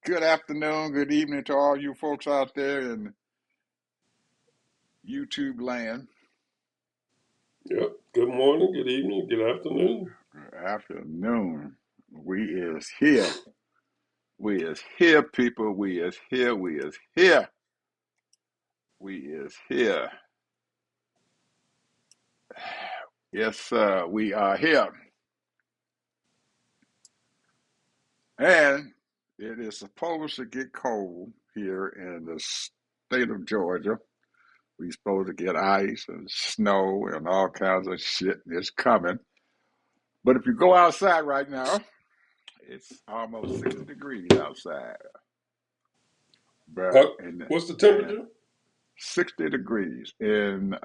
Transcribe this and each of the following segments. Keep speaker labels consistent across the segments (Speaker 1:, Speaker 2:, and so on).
Speaker 1: Good afternoon, good evening to all you folks out there in YouTube land.
Speaker 2: Yep. Good morning, good evening, good afternoon.
Speaker 1: Good afternoon. We is here. We is here, people. We is here. We is here. We is here. Yes, sir. We are here. And it is supposed to get cold here in the state of Georgia. We supposed to get ice and snow and all kinds of shit. It's coming. But if you go outside right now, it's almost 60 degrees outside. But
Speaker 2: Uh, what's the
Speaker 1: in
Speaker 2: temperature?
Speaker 1: 60 degrees in 8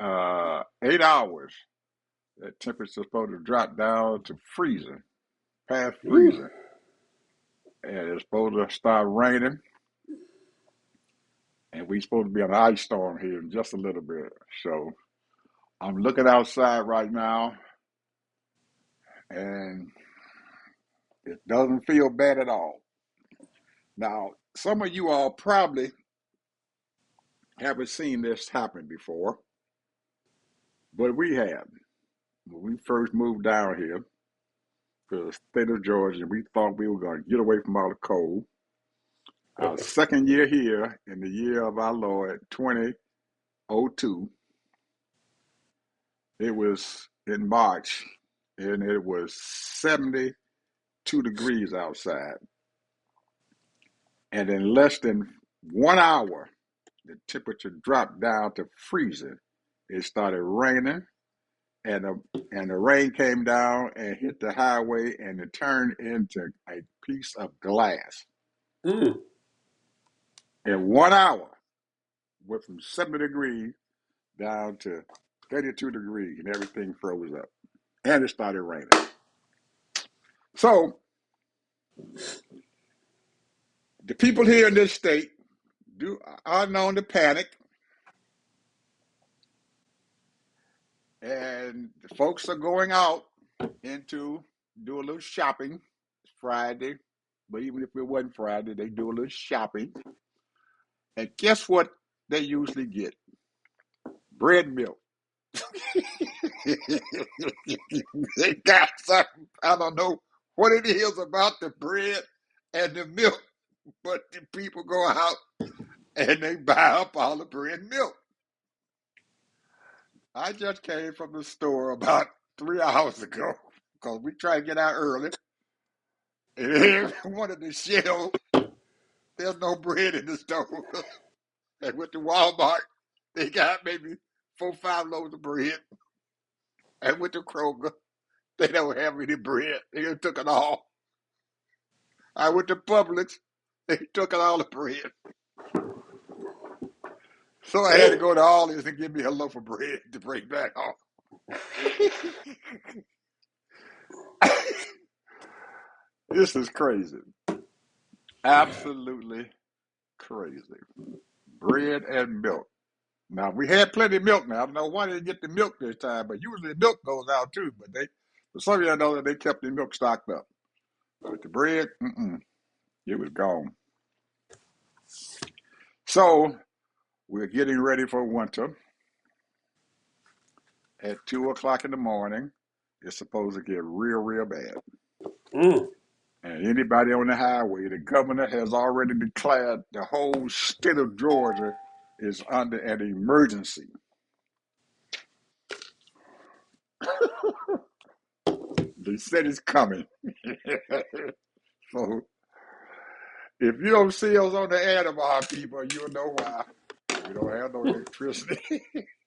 Speaker 1: hours, the temperature's supposed to drop down to freezing, past
Speaker 2: Ooh.
Speaker 1: freezing. And it's supposed to start raining. And we're supposed to be on an ice storm here in just a little bit. So I'm looking outside right now, and it doesn't feel bad at all. Now, some of you all probably haven't seen this happen before, but we have. When we first moved down here to the state of Georgia, we thought we were going to get away from all the cold. Our second year here, in the year of our Lord, 2002, it was in March, and it was 72 degrees outside. And in less than 1 hour, the temperature dropped down to freezing. It started raining, and the rain came down and hit the highway, and it turned into a piece of glass.
Speaker 2: Mm.
Speaker 1: In 1 hour, went from 70 degrees down to 32 degrees, and everything froze up. And it started raining. So the people here in this state are known to panic, and the folks are going out into do a little shopping. It's Friday, but even if it wasn't Friday, they do a little shopping. And guess what they usually get? Bread and milk. They got something. I don't know what it is about the bread and the milk, but the people go out and they buy up all the bread and milk. I just came from the store about 3 hours ago because we try to get out early. And every one of the shelves, there's no bread in the store. And with the Walmart, they got maybe 4, 5 loaves of bread. And with the Kroger, they don't have any bread. They took it all. I went to Publix. They took it all the bread. So I had to
Speaker 2: Damn.
Speaker 1: go to Aldi's and give me a loaf of bread to bring back home. This is crazy. Absolutely crazy. Bread and milk. Now, we had plenty of milk now. I don't know why they didn't get the milk this time, but usually milk goes out too. But for some of you know that they kept the milk stocked up. But the bread, it was gone. So we're getting ready for winter. At 2 o'clock in the morning, it's supposed to get real, real bad.
Speaker 2: Mm.
Speaker 1: And anybody on the highway, the governor has already declared the whole state of Georgia is under an emergency. They said it's coming. So if you don't see us on the air tomorrow, people, you'll know why. We don't have no electricity.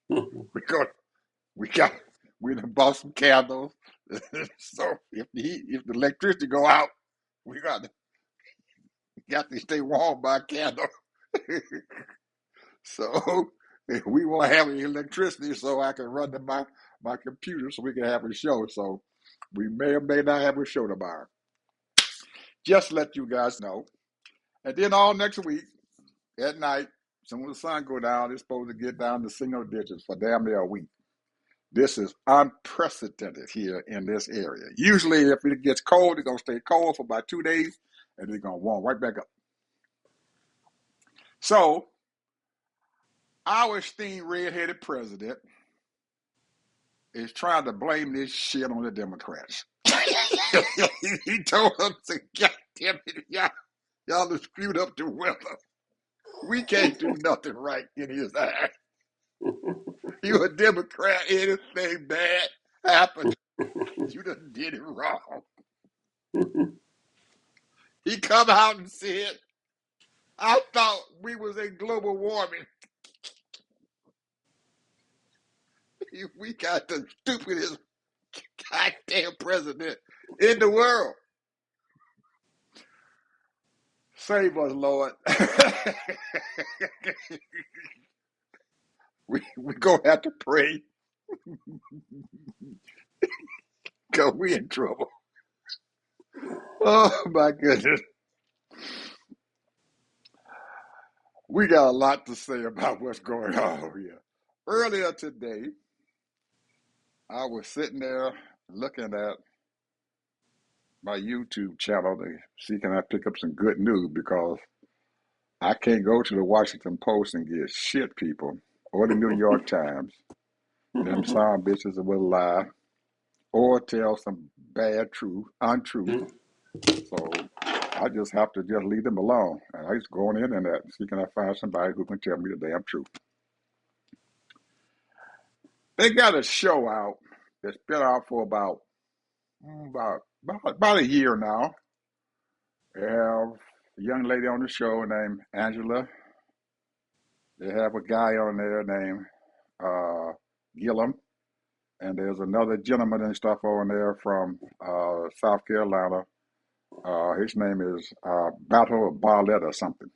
Speaker 1: we got we got we done bought some candles. So if the electricity go out, we got to stay warm by a candle. So we won't have any electricity, so I can run my computer so we can have a show. So we may or may not have a show tomorrow. Just let you guys know. And then all next week at night, so when the sun go down, it's supposed to get down to single digits for damn near a week. This is unprecedented here in this area. Usually, if it gets cold, it's gonna stay cold for about 2 days, and it's gonna warm right back up. So our esteemed red-headed president is trying to blame this shit on the Democrats. He told us to, goddamn it, y'all have screwed up the weather. We can't do nothing right in his eyes. You a Democrat, anything bad happens, you done did it wrong. He come out and said, I thought we was in global warming. We got the stupidest goddamn president in the world. Save us, Lord. we gonna have to pray because we in trouble. Oh my goodness. We got a lot to say about what's going on here. Earlier today, I was sitting there looking at my YouTube channel to see can I pick up some good news because I can't go to the Washington Post and get shit, people, or the New York Times. Them some bitches will lie or tell some bad untruth. So I just have to just leave them alone. And I just go on the internet and see can I find somebody who can tell me the damn truth. They got a show out that's been out for about a year now. They have a young lady on the show named Angela. They have a guy on there named Gillum. And there's another gentleman and stuff on there from South Carolina. His name is Battle of Barlett or something.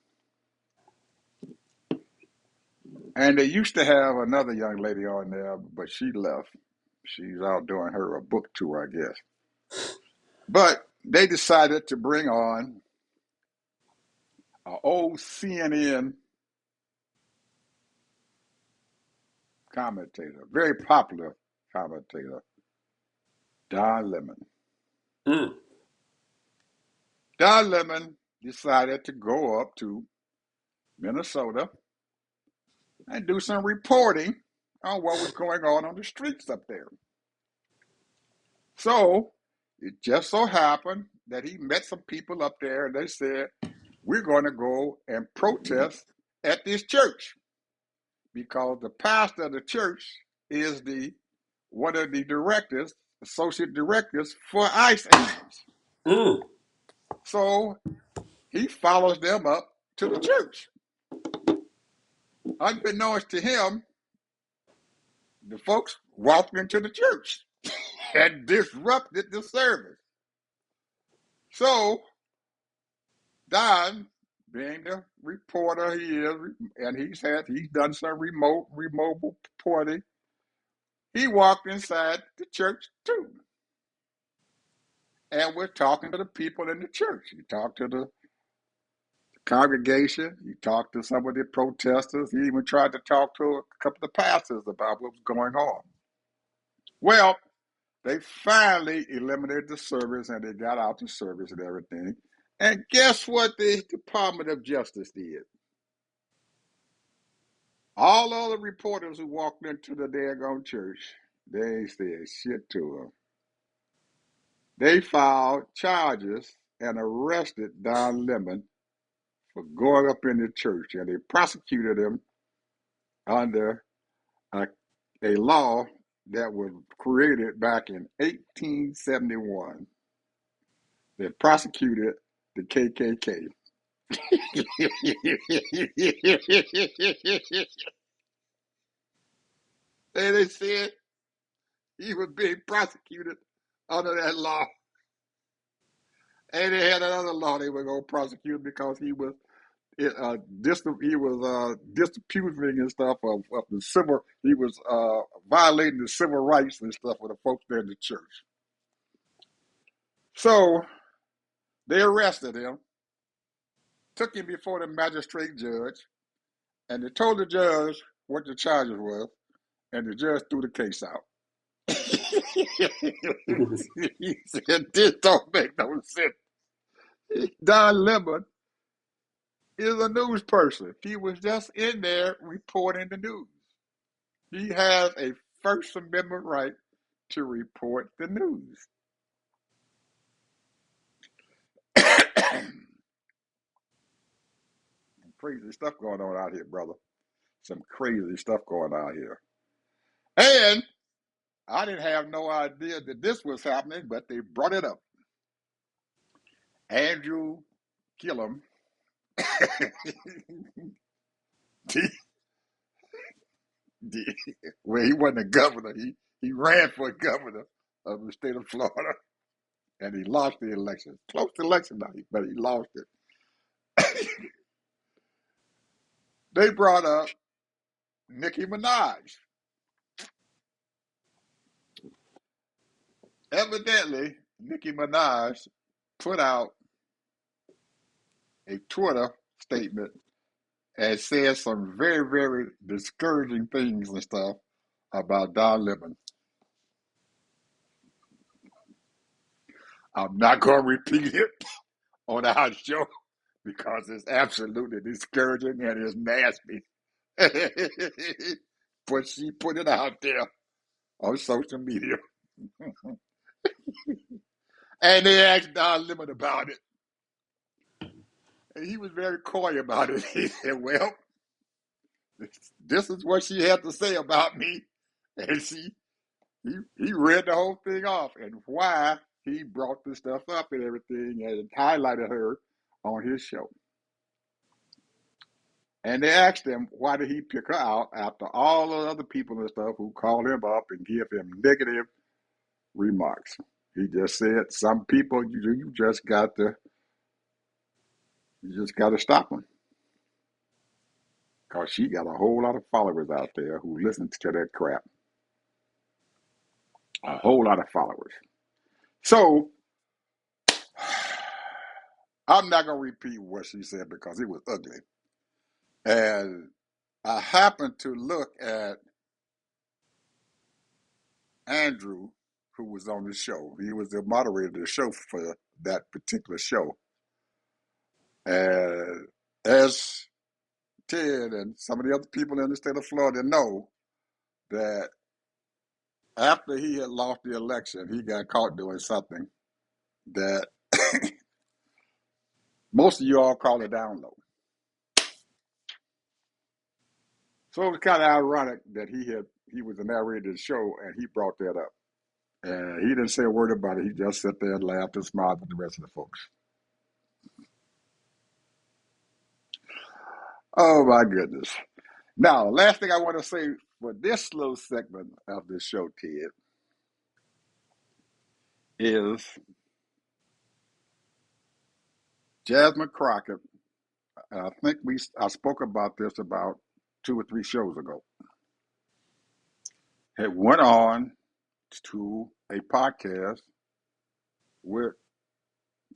Speaker 1: And they used to have another young lady on there, but she left. She's out doing a book tour, I guess. But they decided to bring on an old CNN commentator, very popular commentator, Don Lemon. Don Lemon decided to go up to Minnesota and do some reporting on what was going on the streets up there. So it just so happened that he met some people up there and they said, we're going to go and protest at this church because the pastor of the church is one of the associate directors for ICE agents. So he follows them up to the church. Unbeknownst to him, the folks walked into the church and disrupted the service. So Don, being the reporter he is, and he's done some remote reporting, he walked inside the church too. And we're talking to the people in the church. He talked to the congregation. He talked to some of the protesters. He even tried to talk to a couple of pastors about what was going on. Well, they finally eliminated the service and they got out the service and everything. And guess what the Department of Justice did? All other reporters who walked into the daggone church, they said shit to them. They filed charges and arrested Don Lemon for going up in the church, and they prosecuted him under a law that was created back in 1871 that prosecuted the KKK. And they said he was being prosecuted under that law. And they had another law they were going to prosecute because he was disputing and stuff of the civil. He was violating the civil rights and stuff with the folks there in the church. So they arrested him, took him before the magistrate judge, and they told the judge what the charges were, and the judge threw the case out. He said, this don't make no sense. Don Lemon is a news person. He was just in there reporting the news. He has a First Amendment right to report the news. Crazy stuff going on out here, brother. Some crazy stuff going on here. And I didn't have no idea that this was happening, but they brought it up. Andrew Gillum, well, he wasn't a governor. He ran for governor of the state of Florida, and he lost the election. Close election, but he lost it. They brought up Nicki Minaj. Evidently, Nicki Minaj put out a Twitter statement and said some very, very discouraging things and stuff about Don Lemon. I'm not going to repeat it on our show because it's absolutely discouraging and it's nasty. But she put it out there on social media. And they asked Don Lemon about it. And he was very coy about it. He said, well, this is what she had to say about me. And he read the whole thing off and why he brought this stuff up and everything and highlighted her on his show. And they asked him why did he pick her out after all the other people and stuff who called him up and give him negative remarks. He just said some people you just got to stop them because she got a whole lot of followers out there who listen to that crap. A whole lot of followers. So I'm not gonna repeat what she said because it was ugly. And I happened to look at Andrew, who was on the show. He was the moderator of the show for that particular show. And as Ted and some of the other people in the state of Florida know that after he had lost the election, he got caught doing something that most of you all call a download. So it was kind of ironic that he was the narrator of the show and he brought that up. And he didn't say a word about it. He just sat there and laughed and smiled with the rest of the folks. Oh my goodness. Now, last thing I want to say for this little segment of this show, Ted, is Jasmine Crockett. I think I spoke about this about 2 or 3 shows ago. It went on to a podcast with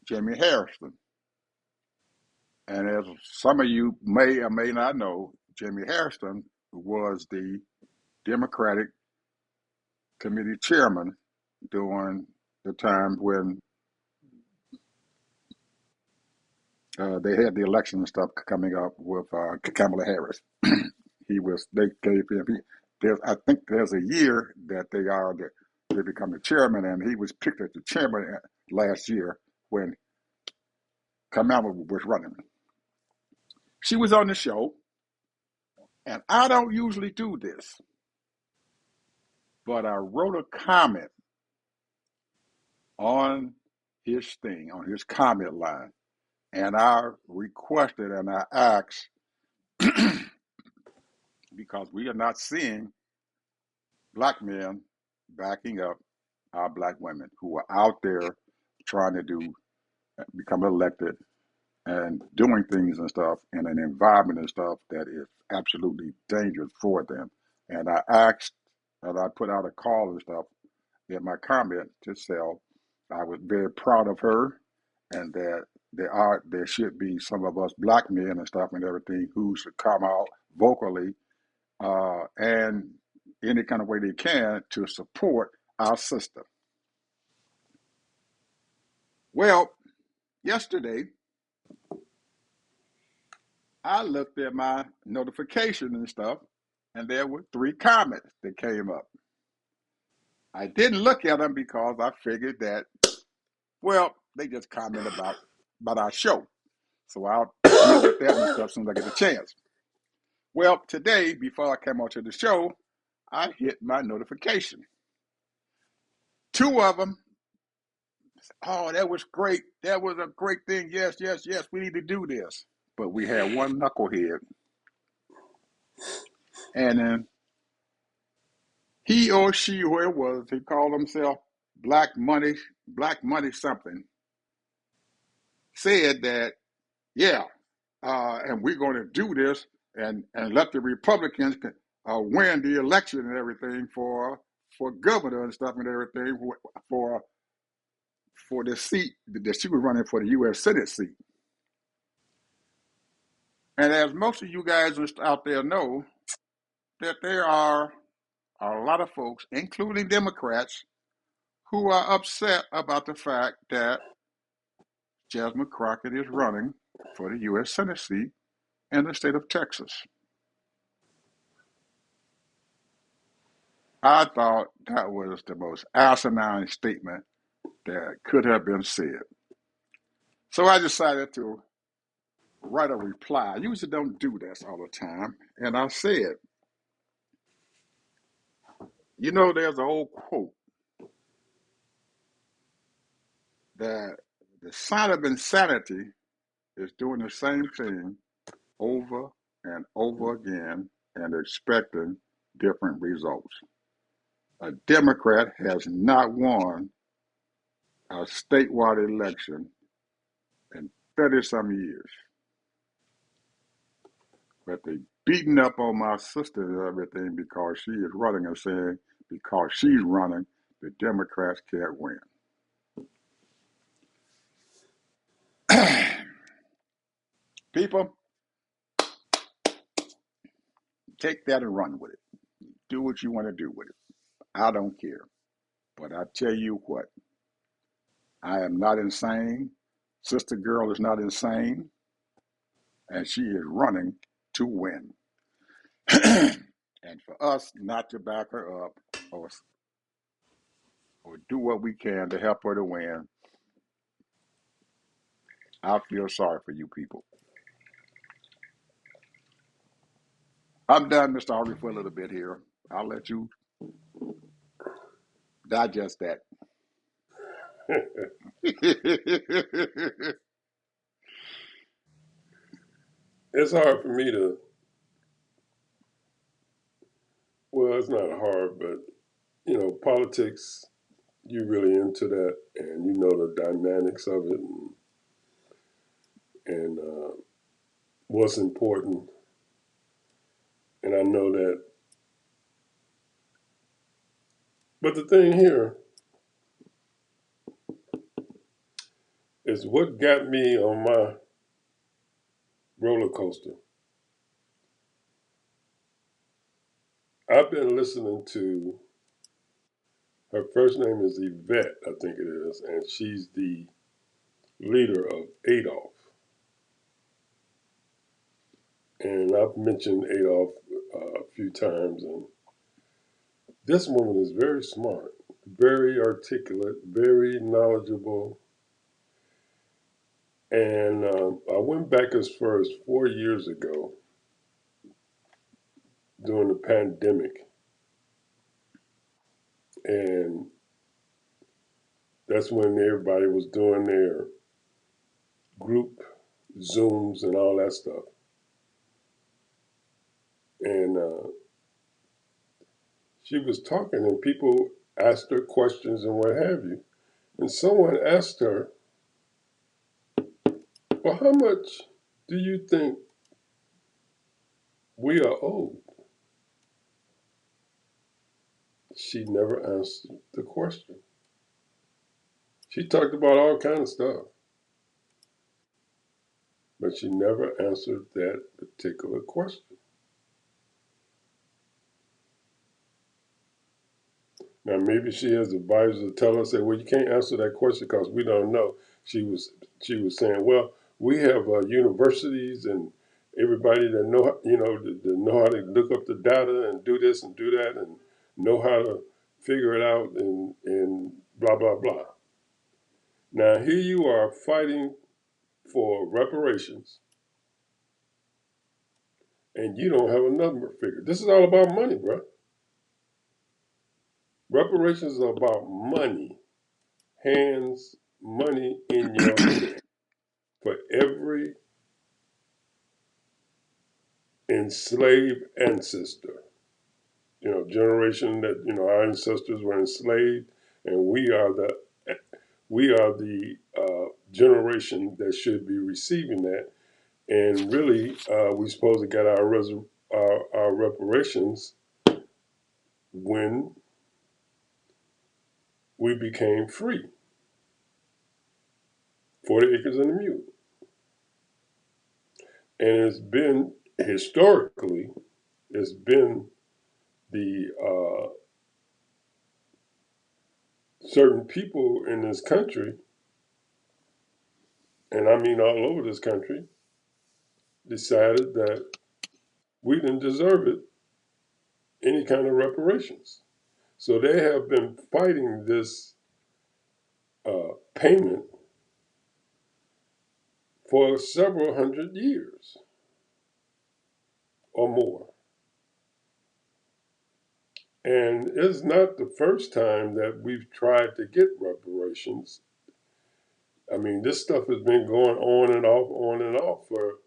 Speaker 1: Jimmy Harrison. And as some of you may or may not know, Jimmy Harrison was the Democratic committee chairman during the time when they had the election and stuff coming up with Kamala Harris. They gave him, I think there's a year that they become the chairman, and he was picked as the chairman last year when Kamala was running. She was on the show, and I don't usually do this, but I wrote a comment on on his comment line, and I requested and I asked, because we are not seeing black men backing up our black women who are out there trying to become elected and doing things and stuff in an environment and stuff that is absolutely dangerous for them. And I asked, and I put out a call and stuff in my comment to Sel. I was very proud of her, and that there should be some of us black men and stuff and everything who should come out vocally and any kind of way they can to support our sister. Well, yesterday I looked at my notification and stuff, and there were 3 comments that came up. I didn't look at them because I figured that, well, they just comment about our show. So I'll deal with that and stuff as soon as I get a chance. Well, today, before I came onto the show, I hit my notification. 2 of them, oh, that was great. That was a great thing. Yes, yes, yes, we need to do this. But we had one knucklehead, and then he or she, whoever it was, he called himself Black Money something, said that, yeah, and we're going to do this and let the Republicans win the election and everything for governor and stuff and everything for for the seat that she was running for the U.S. Senate seat. And as most of you guys out there know, that there are a lot of folks, including Democrats, who are upset about the fact that Jasmine Crockett is running for the U.S. Senate seat in the state of Texas. I thought that was the most asinine statement that could have been said. So I decided to write a reply. I usually don't do this all the time. And I said, there's an old quote that the sign of insanity is doing the same thing over and over again and expecting different results. A Democrat has not won a statewide election in 30 some years. But they beating up on my sister and everything because she is running and saying because she's running, the Democrats can't win. People, take that and run with it. Do what you want to do with it. I don't care. But I tell you what, I am not insane. Sister Girl is not insane. And she is running to win. And for us not to back her up or do what we can to help her to win, I feel sorry for you people. I'm done, Mr. Harvey, for a little bit here. I'll let you digest that.
Speaker 2: It's hard for me to, well, it's not hard, but, politics, you're really into that and you know the dynamics of it and what's important. And I know that. But the thing here is what got me on my roller coaster. I've been listening to, her first name is Yvette, I think it is, and she's the leader of Adolf. And I've mentioned Adolf a few times, and this woman is very smart, very articulate, very knowledgeable. And I went back as far as 4 years ago during the pandemic. And that's when everybody was doing their group Zooms and all that stuff. And she was talking, and people asked her questions and what have you. And someone asked her, well, how much do you think we are owed? She never answered the question. She talked about all kinds of stuff, but she never answered that particular question. Now, maybe she has advisors to tell us that, well, you can't answer that question because we don't know. She was saying, well, we have universities and everybody that know, to know how to look up the data and do this and do that and know how to figure it out and blah blah blah. Now here you are fighting for reparations, and you don't have a number figure. This is all about money, bro. Reparations are about money, hands, money in your hand for every enslaved ancestor. Generation that our ancestors were enslaved, and we are the generation that should be receiving that. And really, we're supposed to get our reparations when we became free. 40 acres and a mule. And it's been historically, it's been the certain people in this country, and I mean all over this country, decided that we didn't deserve it, any kind of reparations. So they have been fighting this payment for several hundred years or more. And it's not the first time that we've tried to get reparations. I mean, this stuff has been going on and off for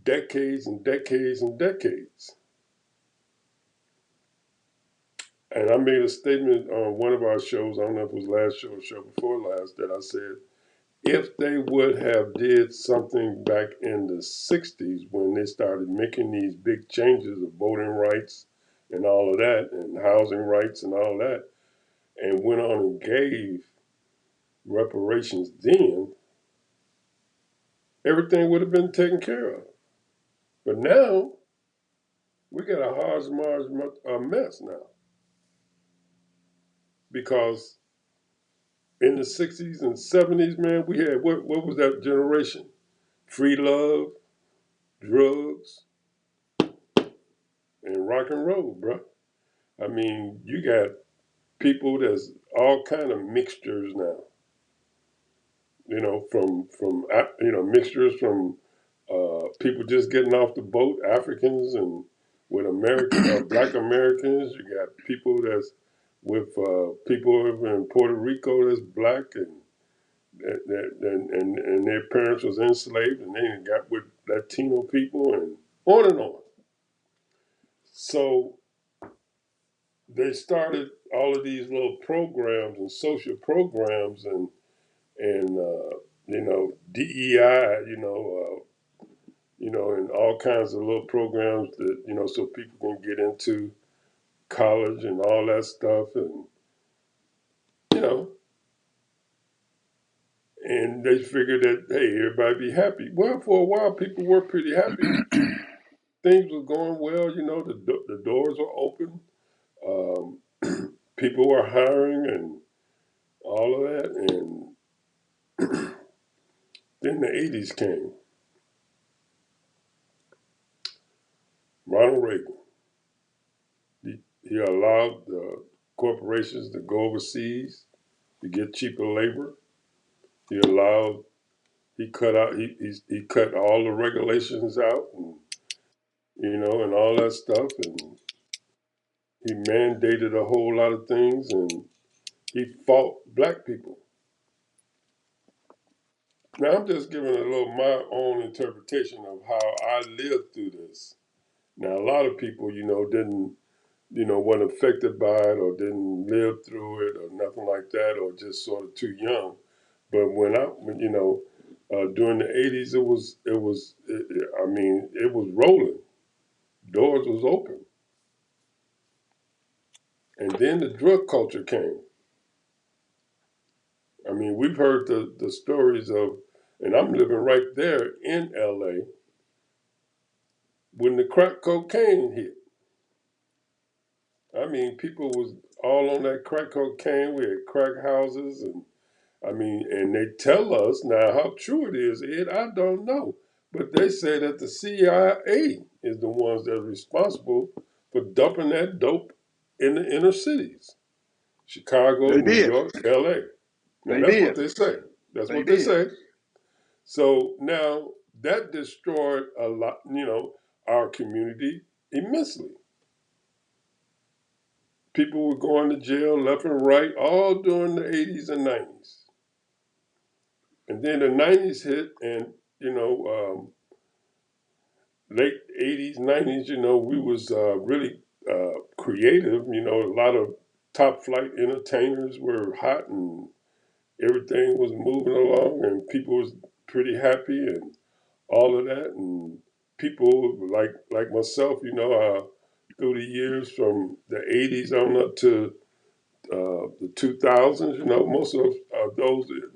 Speaker 2: decades and decades and decades. And I made a statement on one of our shows, I don't know if it was last show or show before last, that I said, if they would have did something back in the 60s when they started making these big changes of voting rights and all of that and housing rights and all that, and went on and gave reparations then, everything would have been taken care of. But now we got a hodgepodge mess now because in the 60s and 70s, man, we had what was that generation? Free love, drugs, and rock and roll, bro. I mean, you got people that's all kind of mixtures now. Mixtures from people just getting off the boat, Africans and with American Black Americans. You got people that's with people in Puerto Rico that's black and their parents was enslaved and they got with Latino people and on and on. So they started all of these little programs and social programs and DEI, and all kinds of little programs that so people can get into college and all that stuff, and you know, and they figured that hey, everybody be happy. Well, for a while, people were pretty happy. Things were going well. The doors were open. People were hiring and all of that, and then the '80s came. Ronald Reagan. He allowed the corporations to go overseas to get cheaper labor. He allowed he cut out he cut all the regulations out and all that stuff, and he mandated a whole lot of things, and he fought black people. Now I'm just giving a little my own interpretation of how I lived through this. Now a lot of people didn't weren't affected by it or didn't live through it or nothing like that or just sort of too young. But during the '80s, I mean, it was rolling. Doors was open, and then the drug culture came. I mean, we've heard the stories of, and I'm living right there in LA when the crack cocaine hit. I mean, people was all on that crack cocaine. We had crack houses, and I mean, and they tell us now how true it is. Ed, I don't know, But they say that the CIA is the ones that are responsible for dumping that dope in the inner cities. Chicago,
Speaker 1: They
Speaker 2: New
Speaker 1: did.
Speaker 2: York, LA. Now
Speaker 1: They
Speaker 2: that's what
Speaker 1: did.
Speaker 2: they say. That's
Speaker 1: They
Speaker 2: what they
Speaker 1: did.
Speaker 2: say. So now that destroyed a lot, our community immensely. People were going to jail left and right all during the 80s and 90s. And then the 90s hit, and, late 80s, 90s, we was really creative. A lot of top flight entertainers were hot and everything was moving along and people was pretty happy and all of that. And people like myself, through the years from the 80s on up to the 2000s, most of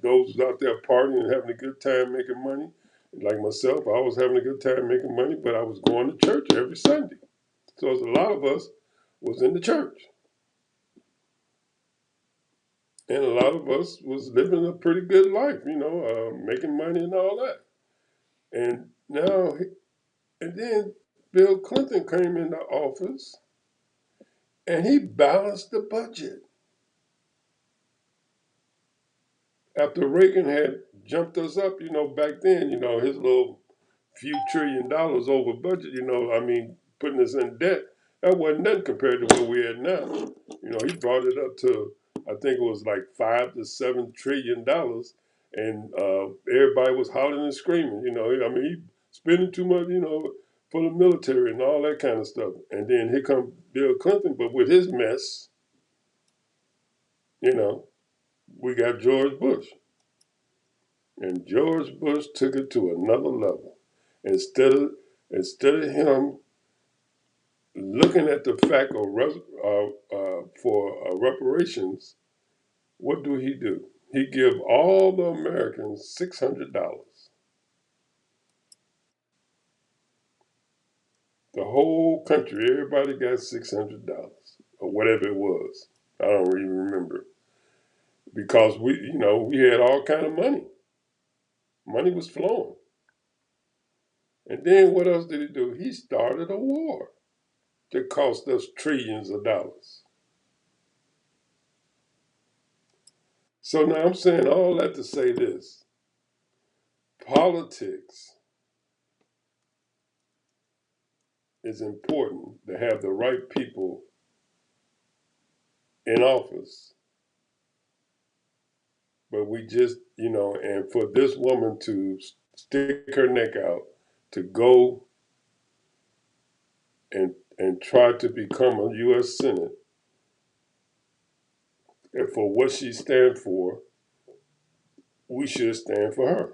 Speaker 2: those out there partying and having a good time making money. Like myself, I was having a good time making money, but I was going to church every Sunday. So a lot of us was in the church, and a lot of us was living a pretty good life, making money and all that. And now, and then Bill Clinton came into office, and he balanced the budget after Reagan had jumped us up. Back then, his little few $1 trillion over budget, putting us in debt, that wasn't nothing compared to what we had now. He brought it up to, I think it was like $5 to $7 trillion, and everybody was hollering and screaming. He spending too much, for the military and all that kind of stuff. And then here comes Bill Clinton, but with his mess, you know, we got George Bush, and George Bush took it to another level. Instead of instead of him looking at the fact of for reparations, what do? He give all the Americans $600. The whole country, everybody got $600 or whatever it was. I don't even remember because we had all kind of money. Money was flowing, and then what else did he do? He started a war that cost us trillions of dollars. So now I'm saying all that to say this: politics is important to have the right people in office. But we just, and for this woman to stick her neck out to go and try to become a U.S. Senate, and for what she stands for, we should stand for her.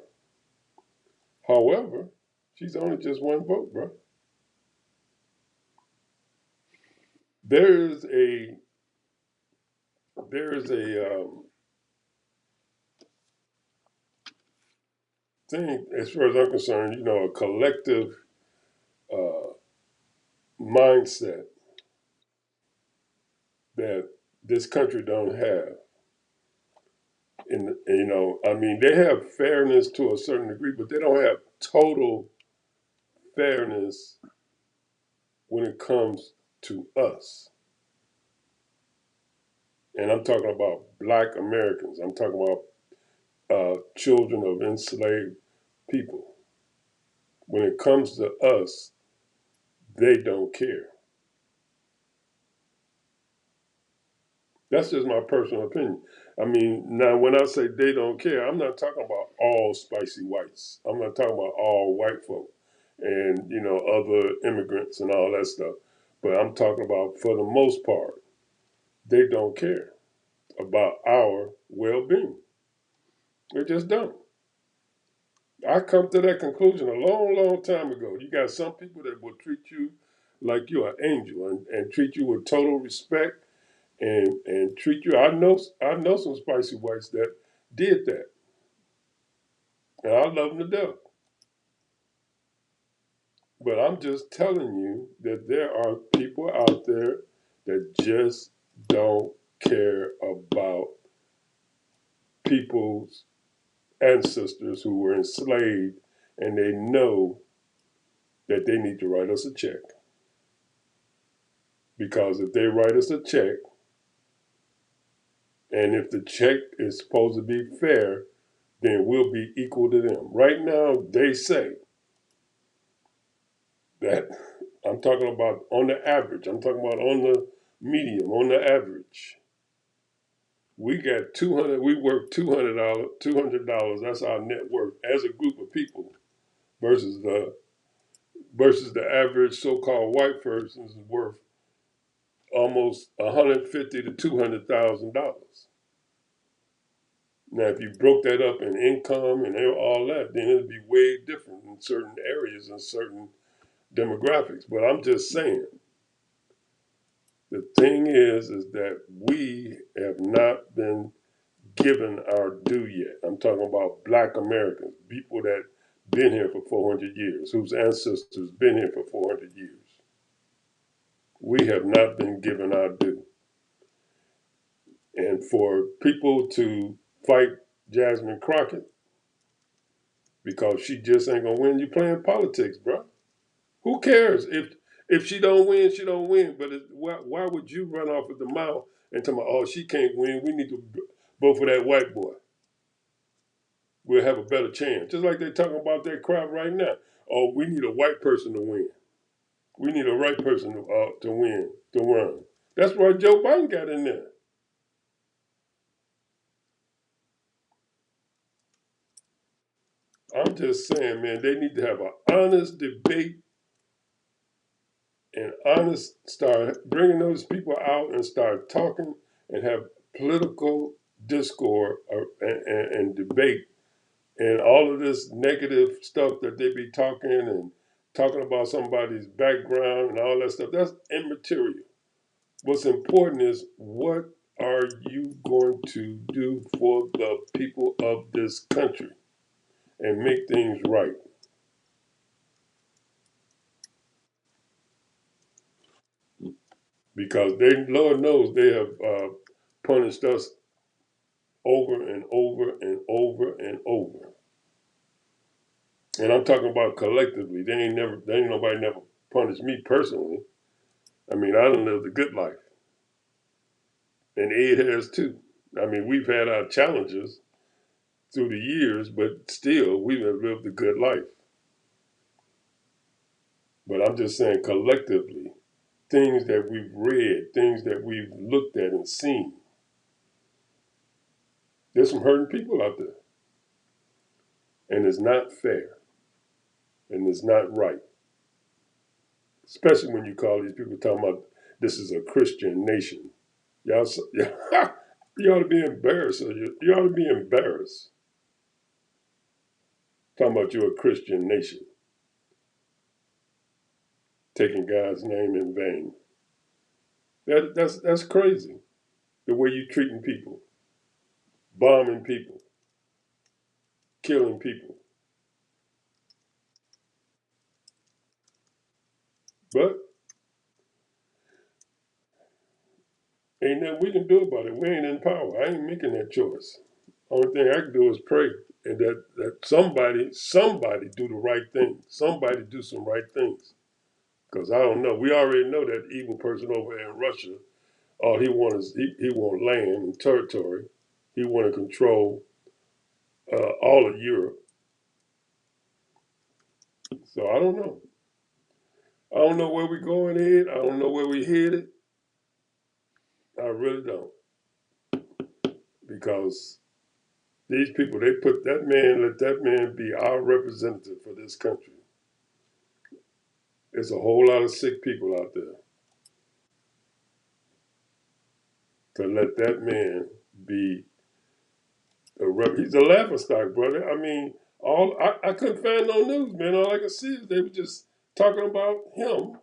Speaker 2: However, she's only just one vote, bro. There is a there is a thing, as far as I'm concerned, a collective uh, mindset that this country don't have. And they have fairness to a certain degree, but they don't have total fairness when it comes to us. And I'm talking about Black Americans. I'm talking about children of enslaved people. When it comes to us, they don't care. That's just my personal opinion. Now when I say they don't care, I'm not talking about all spicy whites. I'm not talking about all white folk and other immigrants and all that stuff. But I'm talking about, for the most part, they don't care about our well-being. They just don't. I come to that conclusion a long, long time ago. You got some people that will treat you like you're an angel and treat you with total respect and treat you. I know some spicy whites that did that, and I love them to death. But I'm just telling you that there are people out there that just don't care about people's ancestors who were enslaved and they know that they need to write us a check. Because if they write us a check, and if the check is supposed to be fair, then we'll be equal to them. Right now, they say that I'm talking about on the average, I'm talking about on the medium, on the average. We got 200, we work $200, that's our net worth as a group of people versus the average so-called white person's worth almost 150 to $200,000. Now, if you broke that up in income and all that, then it'd be way different in certain areas and certain demographics. But I'm just saying, the thing is that we have not been given our due yet. I'm talking about Black Americans, people that been here for 400 years, whose ancestors been here for 400 years. We have not been given our due. And for people to fight Jasmine Crockett because she just ain't gonna win, you playing politics, bro. Who cares if she don't win, she don't win. But why would you run off at the mouth and tell me, oh, she can't win? We need to vote for that white boy. We'll have a better chance. Just like they're talking about that crap right now. Oh, we need a white person to win. We need a white person to win, to run. That's why Joe Biden got in there. I'm just saying, man, they need to have an honest debate and honest start bringing those people out and start talking and have political discord and debate and all of this negative stuff that they be talking and talking about somebody's background and all that stuff. That's immaterial. What's important is what are you going to do for the people of this country and make things right? Because they, Lord knows, they have punished us over and over and over and over. And I'm talking about collectively. They ain't nobody never punished me personally. I mean, I done lived a good life. And Ed has too. I mean, we've had our challenges through the years, but still, we have lived a good life. But I'm just saying, collectively, things that we've read, things that we've looked at and seen, there's some hurting people out there. And it's not fair. And it's not right. Especially when you call these people talking about this is a Christian nation. Y'all, you ought to be embarrassed. You ought to be embarrassed. Talking about you're a Christian nation, taking God's name in vain. That's crazy. The way you treating people, bombing people, killing people. But ain't nothing we can do about it. We ain't in power. I ain't making that choice. Only thing I can do is pray and that somebody do the right thing. Somebody do some right things. Because I don't know. We already know that evil person over there in Russia. All he wants is he want land and territory. He want to control all of Europe. So I don't know. I don't know where we're going, Ed. I don't know where we headed. I really don't. Because these people, they put that man, let that man be our representative for this country. There's a whole lot of sick people out there. To let that man be he's a laughing stock, brother. I mean, I couldn't find no news, man. All I could see is they were just talking about him,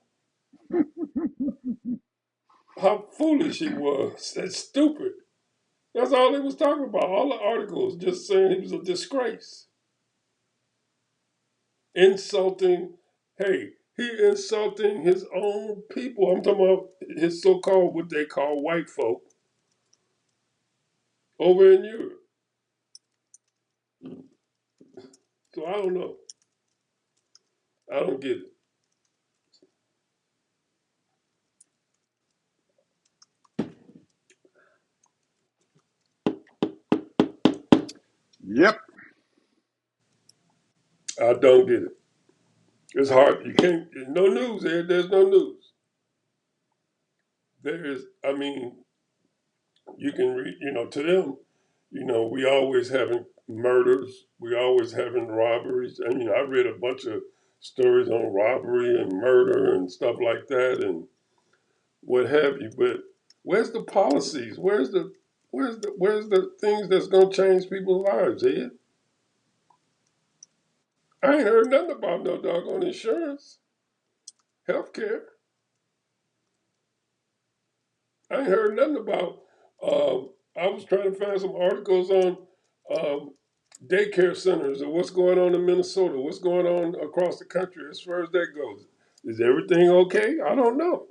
Speaker 2: how foolish he was. That's stupid. That's all they was talking about. All the articles just saying he was a disgrace. Insulting, hey, he insulting his own people. I'm talking about his so-called, what they call white folk over in Europe. So I don't know. I don't get it.
Speaker 1: Yep.
Speaker 2: I don't get it. It's hard. You can't. No news here. There's no news. There is. I mean, you can read. To them, we always having murders. We always having robberies. And I read a bunch of stories on robbery and murder and stuff like that, and what have you. But where's the policies? Where's the things that's gonna change people's lives, Ed? I ain't heard nothing about no doggone insurance, healthcare. I ain't heard nothing about. I was trying to find some articles on um, daycare centers and what's going on in Minnesota, what's going on across the country as far as that goes. Is everything okay? I don't know.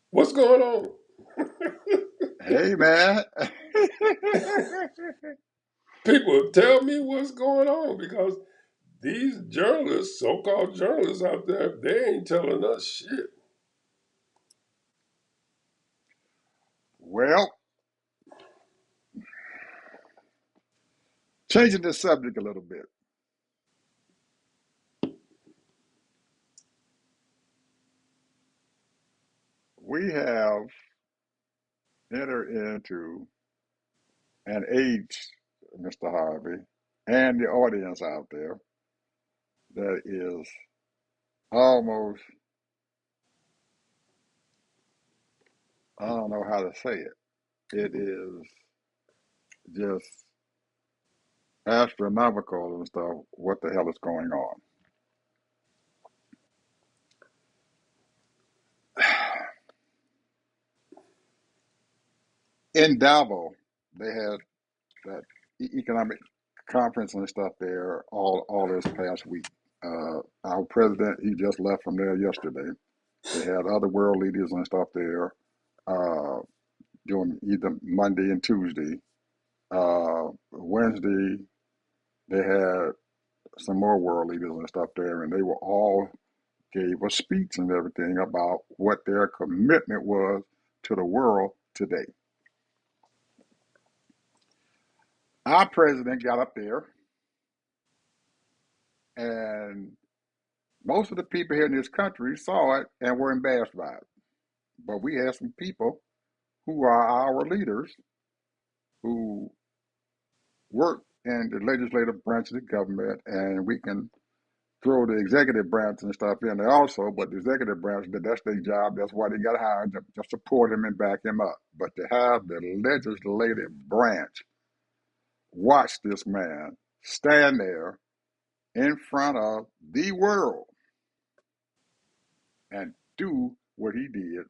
Speaker 2: What's going on?
Speaker 1: Hey, man.
Speaker 2: People tell me what's going on because these journalists, so-called journalists out there, they ain't telling us shit.
Speaker 1: Well, changing the subject a little bit. We have entered into an age, Mr. Harvey, and the audience out there that is almost, I don't know how to say it. It is just astronomical and stuff. What the hell is going on? In Davos, they had that economic conference and stuff there all this past week. Our president, he just left from there yesterday. They had other world leaders and stuff there uh, during either Monday and Tuesday. Wednesday, they had some more world leaders and stuff there, and they were all gave a speech and everything about what their commitment was to the world today. Our president got up there, and most of the people here in this country saw it and were embarrassed by it. But we had some people who are our leaders who work in the legislative branch of the government, and we can throw the executive branch and stuff in there also. But the executive branch, that's their job. That's why they got hired to support him and back him up. But to have the legislative branch watch this man stand there in front of the world and do what he did,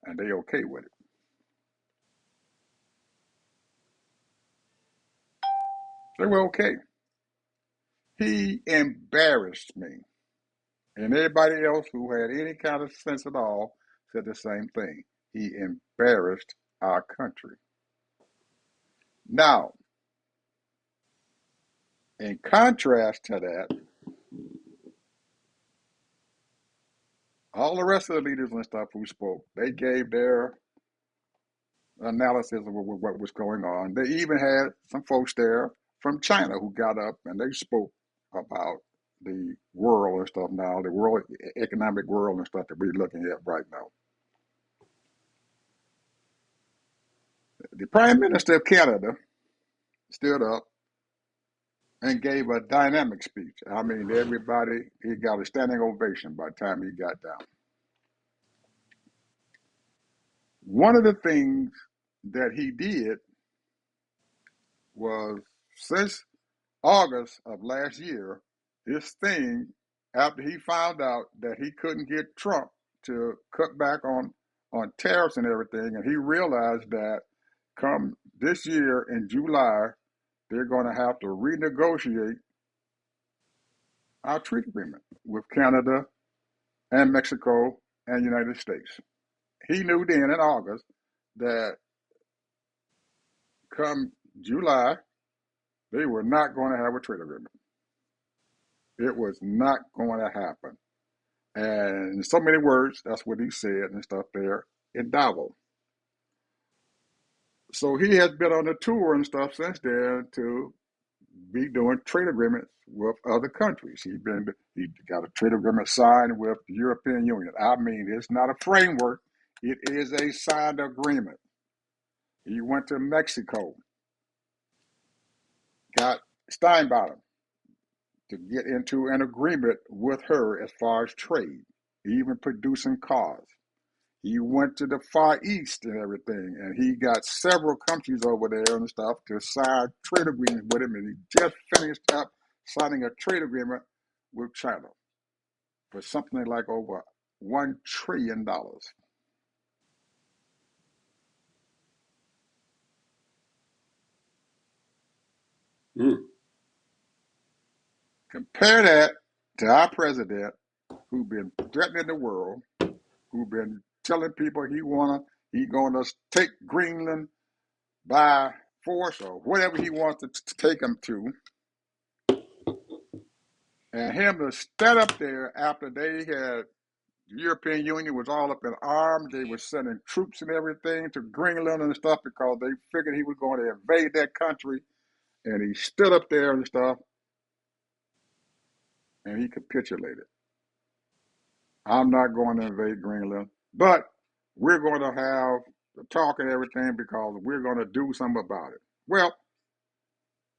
Speaker 1: and they okay with it. They were okay. He embarrassed me. And everybody else who had any kind of sense at all said the same thing. He embarrassed our country. Now, in contrast to that, all the rest of the leaders and stuff who spoke, they gave their analysis of what was going on. They even had some folks there from China who got up and they spoke about the world and stuff now, the world economic world and stuff that we're looking at right now. The Prime Minister of Canada stood up and gave a dynamic speech. I mean, everybody, he got a standing ovation by the time he got down. One of the things that he did was since August of last year, this thing, after he found out that he couldn't get Trump to cut back on tariffs and everything, and he realized that come this year in July, they're going to have to renegotiate our trade agreement with Canada and Mexico and United States. He knew then in August that come July, they were not going to have a trade agreement. It was not going to happen. And in so many words, that's what he said and stuff there in Davos. So he has been on a tour and stuff since then to be doing trade agreements with other countries. He got a trade agreement signed with the European Union. I mean, it's not a framework; it is a signed agreement. He went to Mexico, got Steinbottom to get into an agreement with her as far as trade, even producing cars. He went to the Far East and everything, and he got several countries over there and stuff to sign trade agreements with him. And he just finished up signing a trade agreement with China for something like over $1 trillion.
Speaker 2: Mm.
Speaker 1: Compare that to our president, who's been threatening the world, who's been telling people he gonna take Greenland by force or whatever he wants to take them to, and him to stand up there after they had the European Union was all up in arms. They were sending troops and everything to Greenland and stuff because they figured he was going to invade that country. And he stood up there and stuff, and he capitulated. I'm not going to invade Greenland, but we're going to have the talk and everything because we're going to do something about it. Well,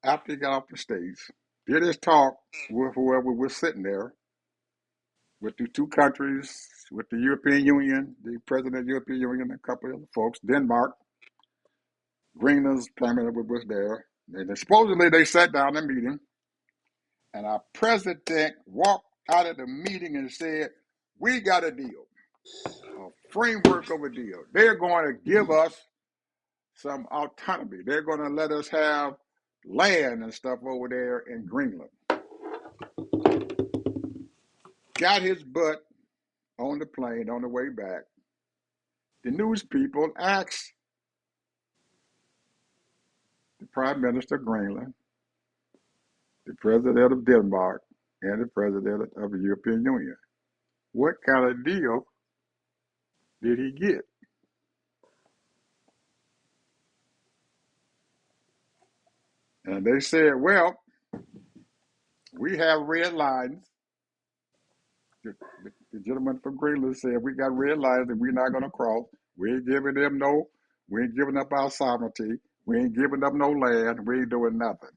Speaker 1: after he got off the stage, did his talk with whoever was sitting there, with the two countries, with the European Union, the president of the European Union, a couple of folks, Denmark, Greenland's prime minister was there. And supposedly they sat down in a meeting, and our president walked out of the meeting and said, "We got a deal, a framework of a deal. They're going to give us some autonomy. They're going to let us have land and stuff over there in Greenland." Got his butt on the plane on the way back. The news people asked the prime minister of Greenland, the president of Denmark, and the president of the European Union, what kind of deal did he get? And they said, well, we have red lines. The gentleman from Greenland said, we got red lines that we're not going to cross. We ain't giving them we ain't giving up our sovereignty. We ain't giving up no land. We ain't doing nothing.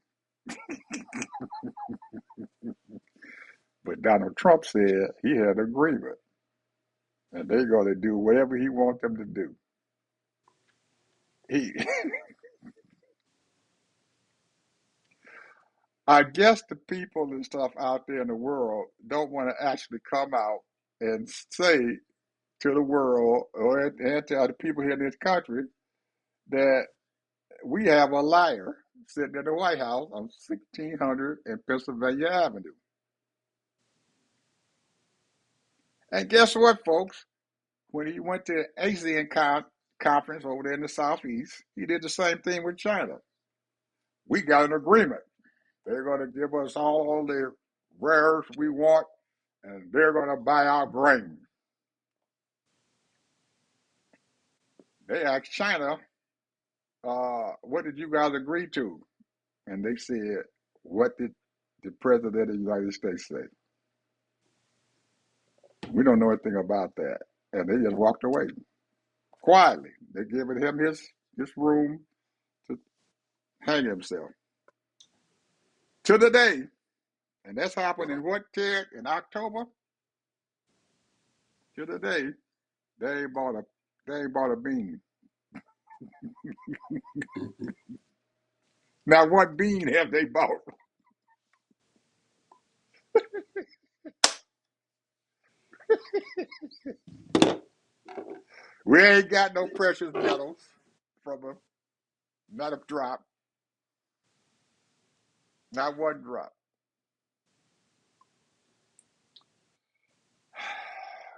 Speaker 1: But Donald Trump said he had an agreement, and they're going to do whatever he wants them to do. He, I guess the people and stuff out there in the world don't want to actually come out and say to the world and to other people here in this country that we have a liar sitting in the White House on 1600 and Pennsylvania Avenue. And guess what, folks? When he went to ASEAN conference over there in the Southeast, he did the same thing with China. We got an agreement. They're going to give us all the rare earths we want, and they're going to buy our grain. They asked China, what did you guys agree to? And they said, what did the president of the United States say? We don't know anything about that. And they just walked away quietly. They giving him his room to hang himself. To the day, and that's happened in what, Ted? In October? To the day, they ain't bought a bean. Now what bean have they bought? We ain't got no precious metals from them. Not a drop. Not one drop.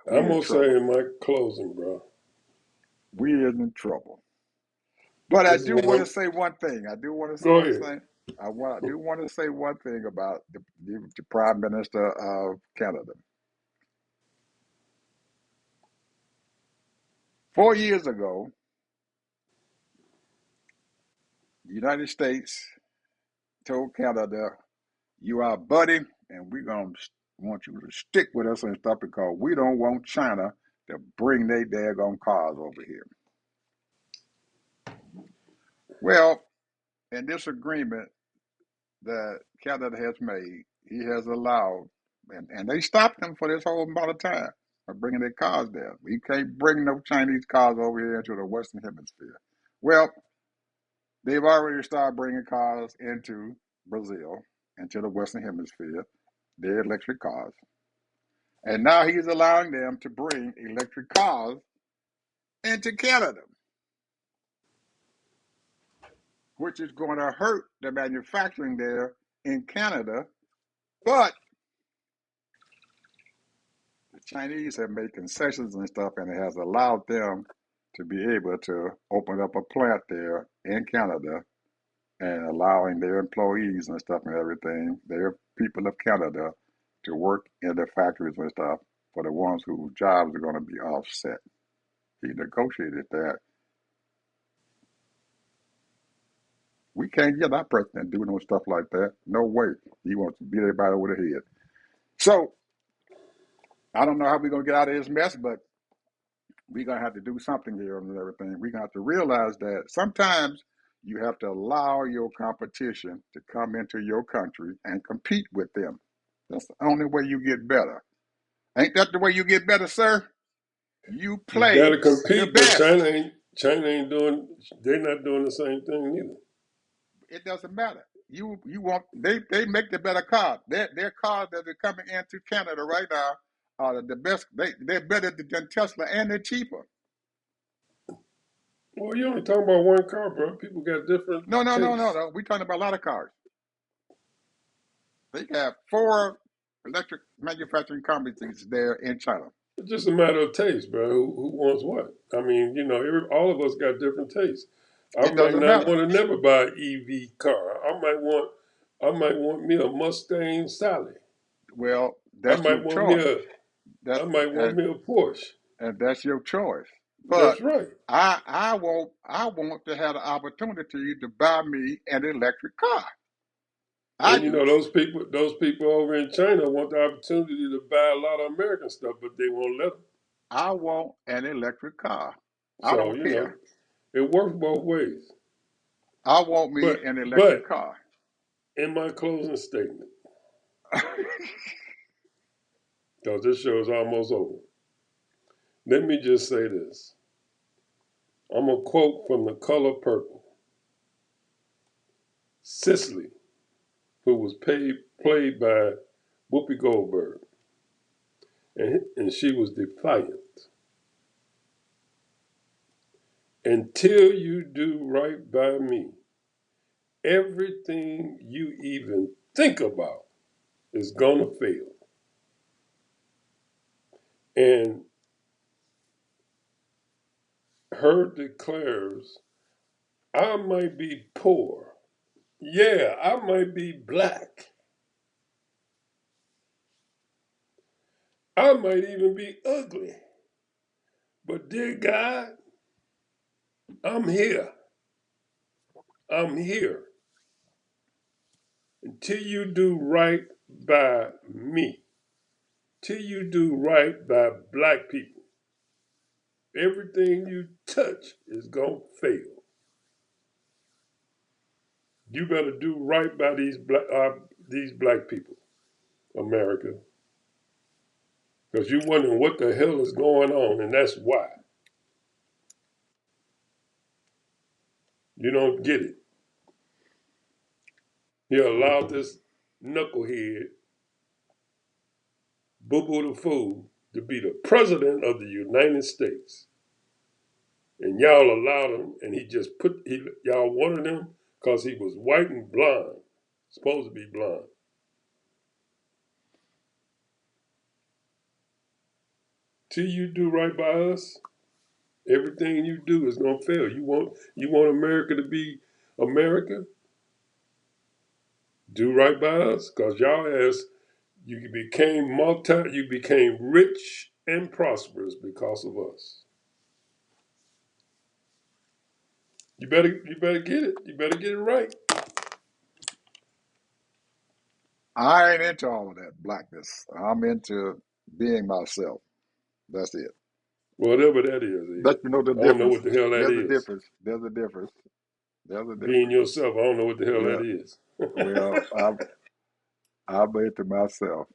Speaker 1: We
Speaker 2: I'm
Speaker 1: in
Speaker 2: gonna say
Speaker 1: trouble.
Speaker 2: in my closing, bro,
Speaker 1: We is in trouble. But I
Speaker 2: This is
Speaker 1: do
Speaker 2: what
Speaker 1: want to
Speaker 2: I'm.
Speaker 1: say one thing. I do want to say
Speaker 2: Go
Speaker 1: one
Speaker 2: ahead.
Speaker 1: thing. I do want to say one thing about the Prime Minister of Canada. 4 years ago, the United States told Canada, "You are buddy, and we're gonna want you to stick with us and stuff because we don't want China to bring their daggone cars over here." Well, in this agreement that Canada has made, he has allowed, and they stopped him for this whole amount of time of bringing their cars there. We can't bring no Chinese cars over here into the Western Hemisphere. Well, they've already started bringing cars into Brazil, into the Western Hemisphere, their electric cars. And now he's allowing them to bring electric cars into Canada, which is going to hurt the manufacturing there in Canada. But the Chinese have made concessions and stuff, and it has allowed them to be able to open up a plant there in Canada and allowing their employees and stuff and everything, their people of Canada, to work in the factories and stuff for the ones whose jobs are going to be offset. He negotiated that. We can't get our president doing no stuff like that. No way. He wants to beat everybody over the head. So I don't know how we're going to get out of this mess, but we're going to have to do something here and everything. We're going to have to realize that sometimes you have to allow your competition to come into your country and compete with them. That's the only way you get better. Ain't that the way you get better, sir? You
Speaker 2: You got to
Speaker 1: play the
Speaker 2: compete, but
Speaker 1: best.
Speaker 2: China ain't doing. They're not doing the same thing neither.
Speaker 1: It doesn't matter. You want they make the better cars. Their cars that are coming into Canada right now are the best. They're better than Tesla and they're cheaper.
Speaker 2: Well, you only talking about one car, bro. People got different
Speaker 1: No, no, no, no,
Speaker 2: tastes.
Speaker 1: no. We're talking about a lot of cars. They have 4 electric manufacturing companies there in China.
Speaker 2: It's just a matter of taste, bro. Who wants what? I mean, all of us got different tastes. I
Speaker 1: It
Speaker 2: might
Speaker 1: doesn't
Speaker 2: not
Speaker 1: matter.
Speaker 2: want to never buy an EV car. I might want me a Mustang Sally.
Speaker 1: Well,
Speaker 2: I
Speaker 1: that's
Speaker 2: might
Speaker 1: your
Speaker 2: want me
Speaker 1: choice.
Speaker 2: a
Speaker 1: That
Speaker 2: I might want
Speaker 1: and
Speaker 2: me a Porsche.
Speaker 1: and that's your choice. But
Speaker 2: That's right.
Speaker 1: I want to have the opportunity to buy me an electric car. I
Speaker 2: And
Speaker 1: do.
Speaker 2: those people over in China want the opportunity to buy a lot of American stuff, but they won't let them.
Speaker 1: I want an electric car. I
Speaker 2: So
Speaker 1: don't care.
Speaker 2: it works both ways.
Speaker 1: I want me
Speaker 2: But
Speaker 1: an electric
Speaker 2: but
Speaker 1: car.
Speaker 2: in my closing statement, because this show is almost over, let me just say this. I'm gonna quote from The Color Purple. Cicely, who was played by Whoopi Goldberg, and she was defiant. Until you do right by me, everything you even think about is gonna fail. And her declares, I might be poor. Yeah, I might be black. I might even be ugly. But dear God, I'm here. I'm here until you do right by me. Till you do right by black people. Everything you touch is going to fail. You better do right by these black people, America. Because you're wondering what the hell is going on, and that's why. You don't get it. He allowed this knucklehead, Boo Boo the Fool, to be the president of the United States. And y'all allowed him, and y'all wanted him because he was white and blonde, supposed to be blonde. Till you do right by us, Everything you do is gonna fail. You want America to be America? Do right by us, cause y'all as you became rich and prosperous because of us. You better get it. You better get it right.
Speaker 1: I ain't into all of that blackness. I'm into being myself. That's it.
Speaker 2: Whatever that is,
Speaker 1: But you know the
Speaker 2: I don't know
Speaker 1: difference.
Speaker 2: what the hell that
Speaker 1: There's a
Speaker 2: is.
Speaker 1: difference. There's a difference. There's a
Speaker 2: Being
Speaker 1: difference.
Speaker 2: yourself, I don't know what the hell that
Speaker 1: Well,
Speaker 2: is.
Speaker 1: well, I'm into myself.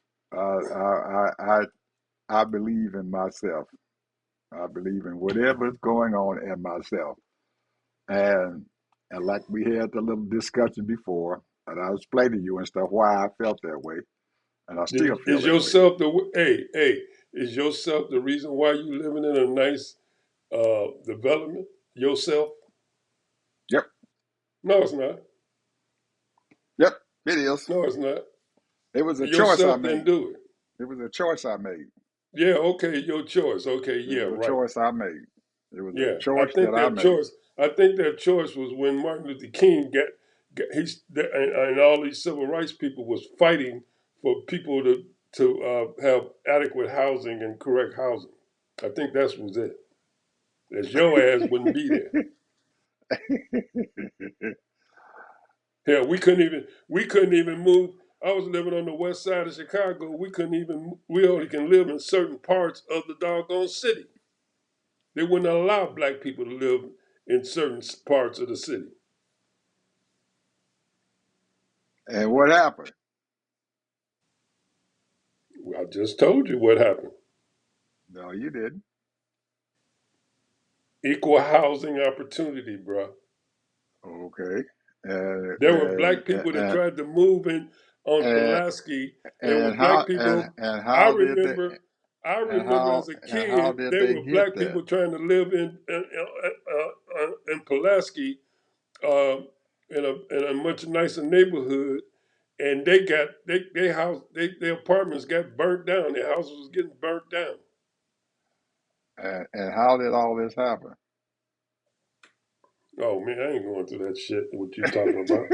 Speaker 1: I believe in myself. I believe in whatever's going on in myself. And and like we had the little discussion before, and I was explaining to you and stuff why I felt that way, and I still feel
Speaker 2: Is
Speaker 1: that way.
Speaker 2: yourself is yourself the reason why you living in a nice development? Yourself?
Speaker 1: Yep,
Speaker 2: No, it's not.
Speaker 1: yep, it is.
Speaker 2: No, it's not.
Speaker 1: It was a choice I
Speaker 2: Yourself didn't
Speaker 1: made.
Speaker 2: do it.
Speaker 1: It was a choice I made.
Speaker 2: Yeah, okay, your choice. Okay,
Speaker 1: It
Speaker 2: yeah,
Speaker 1: was a
Speaker 2: right.
Speaker 1: choice I made. It was a
Speaker 2: Yeah,
Speaker 1: choice that I made.
Speaker 2: I think their choice was when Martin Luther King and all these civil rights people was fighting for people to have adequate housing and correct housing. I think that was it. As your ass wouldn't be there. Hell, we couldn't even move. I was living on the west side of Chicago. We only can live in certain parts of the doggone city. They wouldn't allow black people to live in certain parts of the city.
Speaker 1: And what happened?
Speaker 2: I just told you what happened.
Speaker 1: No, you didn't.
Speaker 2: Equal housing opportunity, bro.
Speaker 1: Okay. And
Speaker 2: There were black people that
Speaker 1: and
Speaker 2: tried to move in on
Speaker 1: and
Speaker 2: Pulaski. There were
Speaker 1: and
Speaker 2: black
Speaker 1: how
Speaker 2: people.
Speaker 1: and
Speaker 2: I
Speaker 1: how did they
Speaker 2: remember. I remember as a
Speaker 1: and how
Speaker 2: kid,
Speaker 1: did
Speaker 2: there
Speaker 1: they
Speaker 2: were
Speaker 1: get
Speaker 2: black
Speaker 1: there?
Speaker 2: people trying to live in Pulaski, uh, in a much nicer neighborhood, and their apartments got burnt down. Their houses was getting burnt down.
Speaker 1: And how did all this happen?
Speaker 2: Oh man, I ain't going through that shit. What you talking about?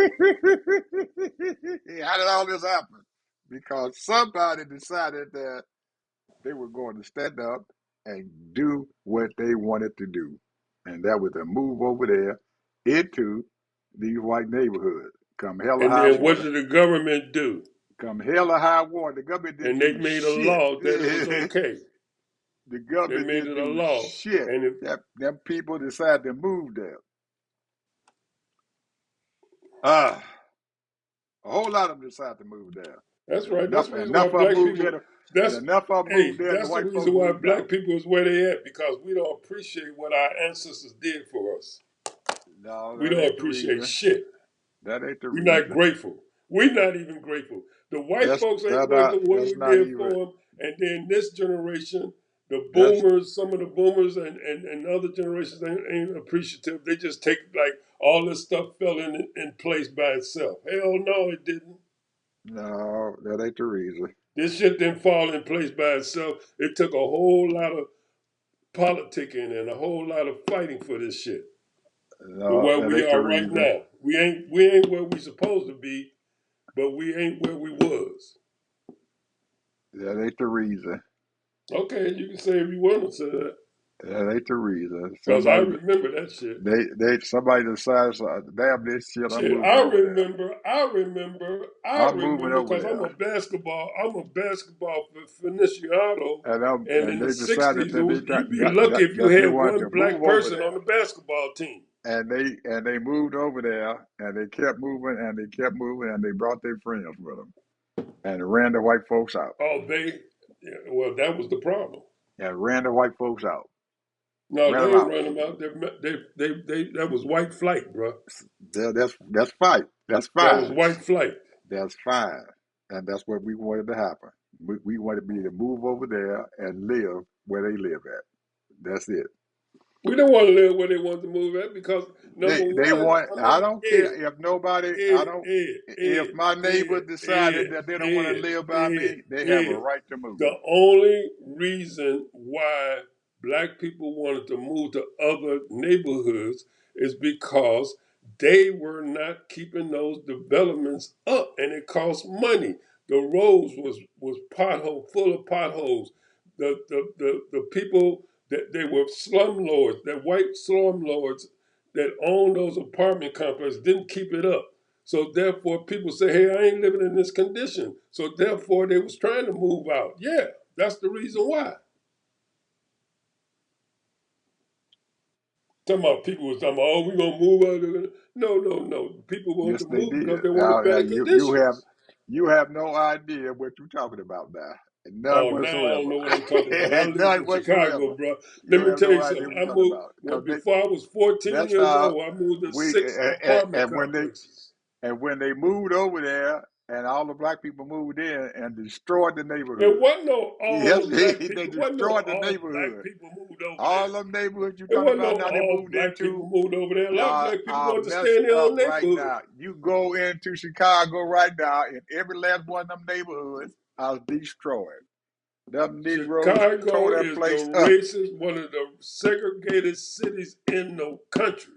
Speaker 1: How did all this happen? Because somebody decided that they were going to stand up and do what they wanted to do. And that was to move over there into these white neighborhoods. Come hell or
Speaker 2: And
Speaker 1: high
Speaker 2: then what
Speaker 1: water.
Speaker 2: did the government do?
Speaker 1: Come hell or high water. The government didn't
Speaker 2: And they
Speaker 1: do
Speaker 2: made a
Speaker 1: shit.
Speaker 2: law that it was
Speaker 1: The
Speaker 2: okay. They
Speaker 1: government
Speaker 2: made
Speaker 1: didn't
Speaker 2: it a
Speaker 1: do
Speaker 2: law,
Speaker 1: shit.
Speaker 2: and
Speaker 1: Them people decided to move there. Ah, a whole lot of them decided to move there.
Speaker 2: that's
Speaker 1: And
Speaker 2: right. That's
Speaker 1: enough
Speaker 2: the reason why
Speaker 1: enough of them
Speaker 2: black
Speaker 1: moved
Speaker 2: people.
Speaker 1: there. And
Speaker 2: That's
Speaker 1: enough of them moved
Speaker 2: hey.
Speaker 1: there and the
Speaker 2: That's the
Speaker 1: white folks
Speaker 2: reason why
Speaker 1: moved
Speaker 2: black
Speaker 1: out.
Speaker 2: people is where they at because we don't appreciate what our ancestors did for us.
Speaker 1: No,
Speaker 2: We
Speaker 1: that
Speaker 2: don't
Speaker 1: ain't the
Speaker 2: appreciate
Speaker 1: reason.
Speaker 2: shit.
Speaker 1: That ain't the
Speaker 2: We're not
Speaker 1: reason.
Speaker 2: grateful. We're not even grateful. The white folks ain't grateful for what
Speaker 1: That's
Speaker 2: we
Speaker 1: not
Speaker 2: did
Speaker 1: even
Speaker 2: for them. And then this generation, the
Speaker 1: that's
Speaker 2: boomers, some of the boomers and other generations ain't appreciative. They just take like all this stuff fell in place by itself. Hell no, it didn't.
Speaker 1: no, that ain't the reason.
Speaker 2: This shit didn't fall in place by itself. It took a whole lot of politicking and a whole lot of fighting for this shit. For
Speaker 1: No,
Speaker 2: where
Speaker 1: that
Speaker 2: we
Speaker 1: ain't the
Speaker 2: are right
Speaker 1: reason.
Speaker 2: now. We ain't where we supposed to be, but we ain't where we was.
Speaker 1: That ain't the reason.
Speaker 2: Okay, you can say if you want to say that.
Speaker 1: That ain't the reason.
Speaker 2: Because I remember that shit.
Speaker 1: Somebody decides, damn this shit, I'm
Speaker 2: Shit,
Speaker 1: moving over there.
Speaker 2: I
Speaker 1: I'm moving
Speaker 2: remember
Speaker 1: over
Speaker 2: because
Speaker 1: there.
Speaker 2: I'm a basketball aficionado. And
Speaker 1: And
Speaker 2: in the
Speaker 1: they decided
Speaker 2: 60s,
Speaker 1: that
Speaker 2: you'd be lucky if you
Speaker 1: that they
Speaker 2: had
Speaker 1: wanted
Speaker 2: one
Speaker 1: to move
Speaker 2: black
Speaker 1: over
Speaker 2: person on
Speaker 1: there.
Speaker 2: the basketball team.
Speaker 1: And they moved over there and they kept moving and they kept moving and they brought their friends with them and ran the white folks out
Speaker 2: Oh, yeah, well, that was the problem.
Speaker 1: and ran the white folks out,
Speaker 2: No,
Speaker 1: ran them
Speaker 2: they ain't
Speaker 1: out.
Speaker 2: run them out. That was white flight, bro.
Speaker 1: That's fine. That's
Speaker 2: That was
Speaker 1: fine.
Speaker 2: white flight.
Speaker 1: That's fine. And that's what we wanted to happen. We wanted to be to move over there and live where they live at. That's it.
Speaker 2: We don't want to live where they want to move at because number
Speaker 1: They
Speaker 2: one,
Speaker 1: want.
Speaker 2: I
Speaker 1: I
Speaker 2: mean,
Speaker 1: don't care if nobody. I
Speaker 2: Ed,
Speaker 1: don't.
Speaker 2: Ed,
Speaker 1: If
Speaker 2: Ed,
Speaker 1: my neighbor
Speaker 2: Ed,
Speaker 1: decided
Speaker 2: Ed,
Speaker 1: that they don't want to
Speaker 2: Ed,
Speaker 1: live by
Speaker 2: Ed,
Speaker 1: me, they have a
Speaker 2: Ed.
Speaker 1: right to move.
Speaker 2: The only reason why black people wanted to move to other neighborhoods is because they were not keeping those developments up, and it cost money. The roads was pothole full of potholes. The people that they were slumlords, that white slumlords that owned those apartment complexes didn't keep it up. So therefore, people say, "Hey, I ain't living in this condition." So therefore, they was trying to move out. Yeah, that's the reason why. Talking about people was talking about, oh, we're gonna move out. No, no, no. People wanted
Speaker 1: Yes,
Speaker 2: to
Speaker 1: they
Speaker 2: move
Speaker 1: did.
Speaker 2: because they wanted
Speaker 1: Now,
Speaker 2: better
Speaker 1: you have
Speaker 2: conditions.
Speaker 1: no idea what you're talking about now. None
Speaker 2: Oh, now I don't
Speaker 1: whatsoever.
Speaker 2: know what I'm talking about. I lived
Speaker 1: None
Speaker 2: in Chicago,
Speaker 1: whatsoever.
Speaker 2: bro. Let
Speaker 1: You
Speaker 2: me
Speaker 1: have
Speaker 2: tell
Speaker 1: no
Speaker 2: you
Speaker 1: idea
Speaker 2: something.
Speaker 1: what you're
Speaker 2: I
Speaker 1: talking
Speaker 2: moved
Speaker 1: about.
Speaker 2: when before I was 14
Speaker 1: That's
Speaker 2: years
Speaker 1: how
Speaker 2: old. I moved to
Speaker 1: we
Speaker 2: 6 apartment complexes.
Speaker 1: and when they moved over there and all the black people moved in and destroyed the
Speaker 2: It
Speaker 1: neighborhood.
Speaker 2: wasn't no
Speaker 1: Yes,
Speaker 2: all black
Speaker 1: they
Speaker 2: people. It wasn't no
Speaker 1: destroyed the
Speaker 2: all black
Speaker 1: neighborhood.
Speaker 2: people moved over
Speaker 1: All
Speaker 2: there.
Speaker 1: them neighborhoods you're
Speaker 2: It
Speaker 1: talking
Speaker 2: wasn't
Speaker 1: about
Speaker 2: no
Speaker 1: now they
Speaker 2: all
Speaker 1: moved
Speaker 2: black
Speaker 1: into
Speaker 2: people moved over there. A lot of black people
Speaker 1: are
Speaker 2: wanted to stay
Speaker 1: messed
Speaker 2: in their
Speaker 1: up
Speaker 2: own
Speaker 1: right
Speaker 2: neighborhood.
Speaker 1: now. You go into Chicago right now, and every last one of them neighborhoods are destroyed. Them Negroes tore
Speaker 2: Chicago
Speaker 1: that
Speaker 2: is the
Speaker 1: place up,
Speaker 2: racist, one of the segregated cities in the country.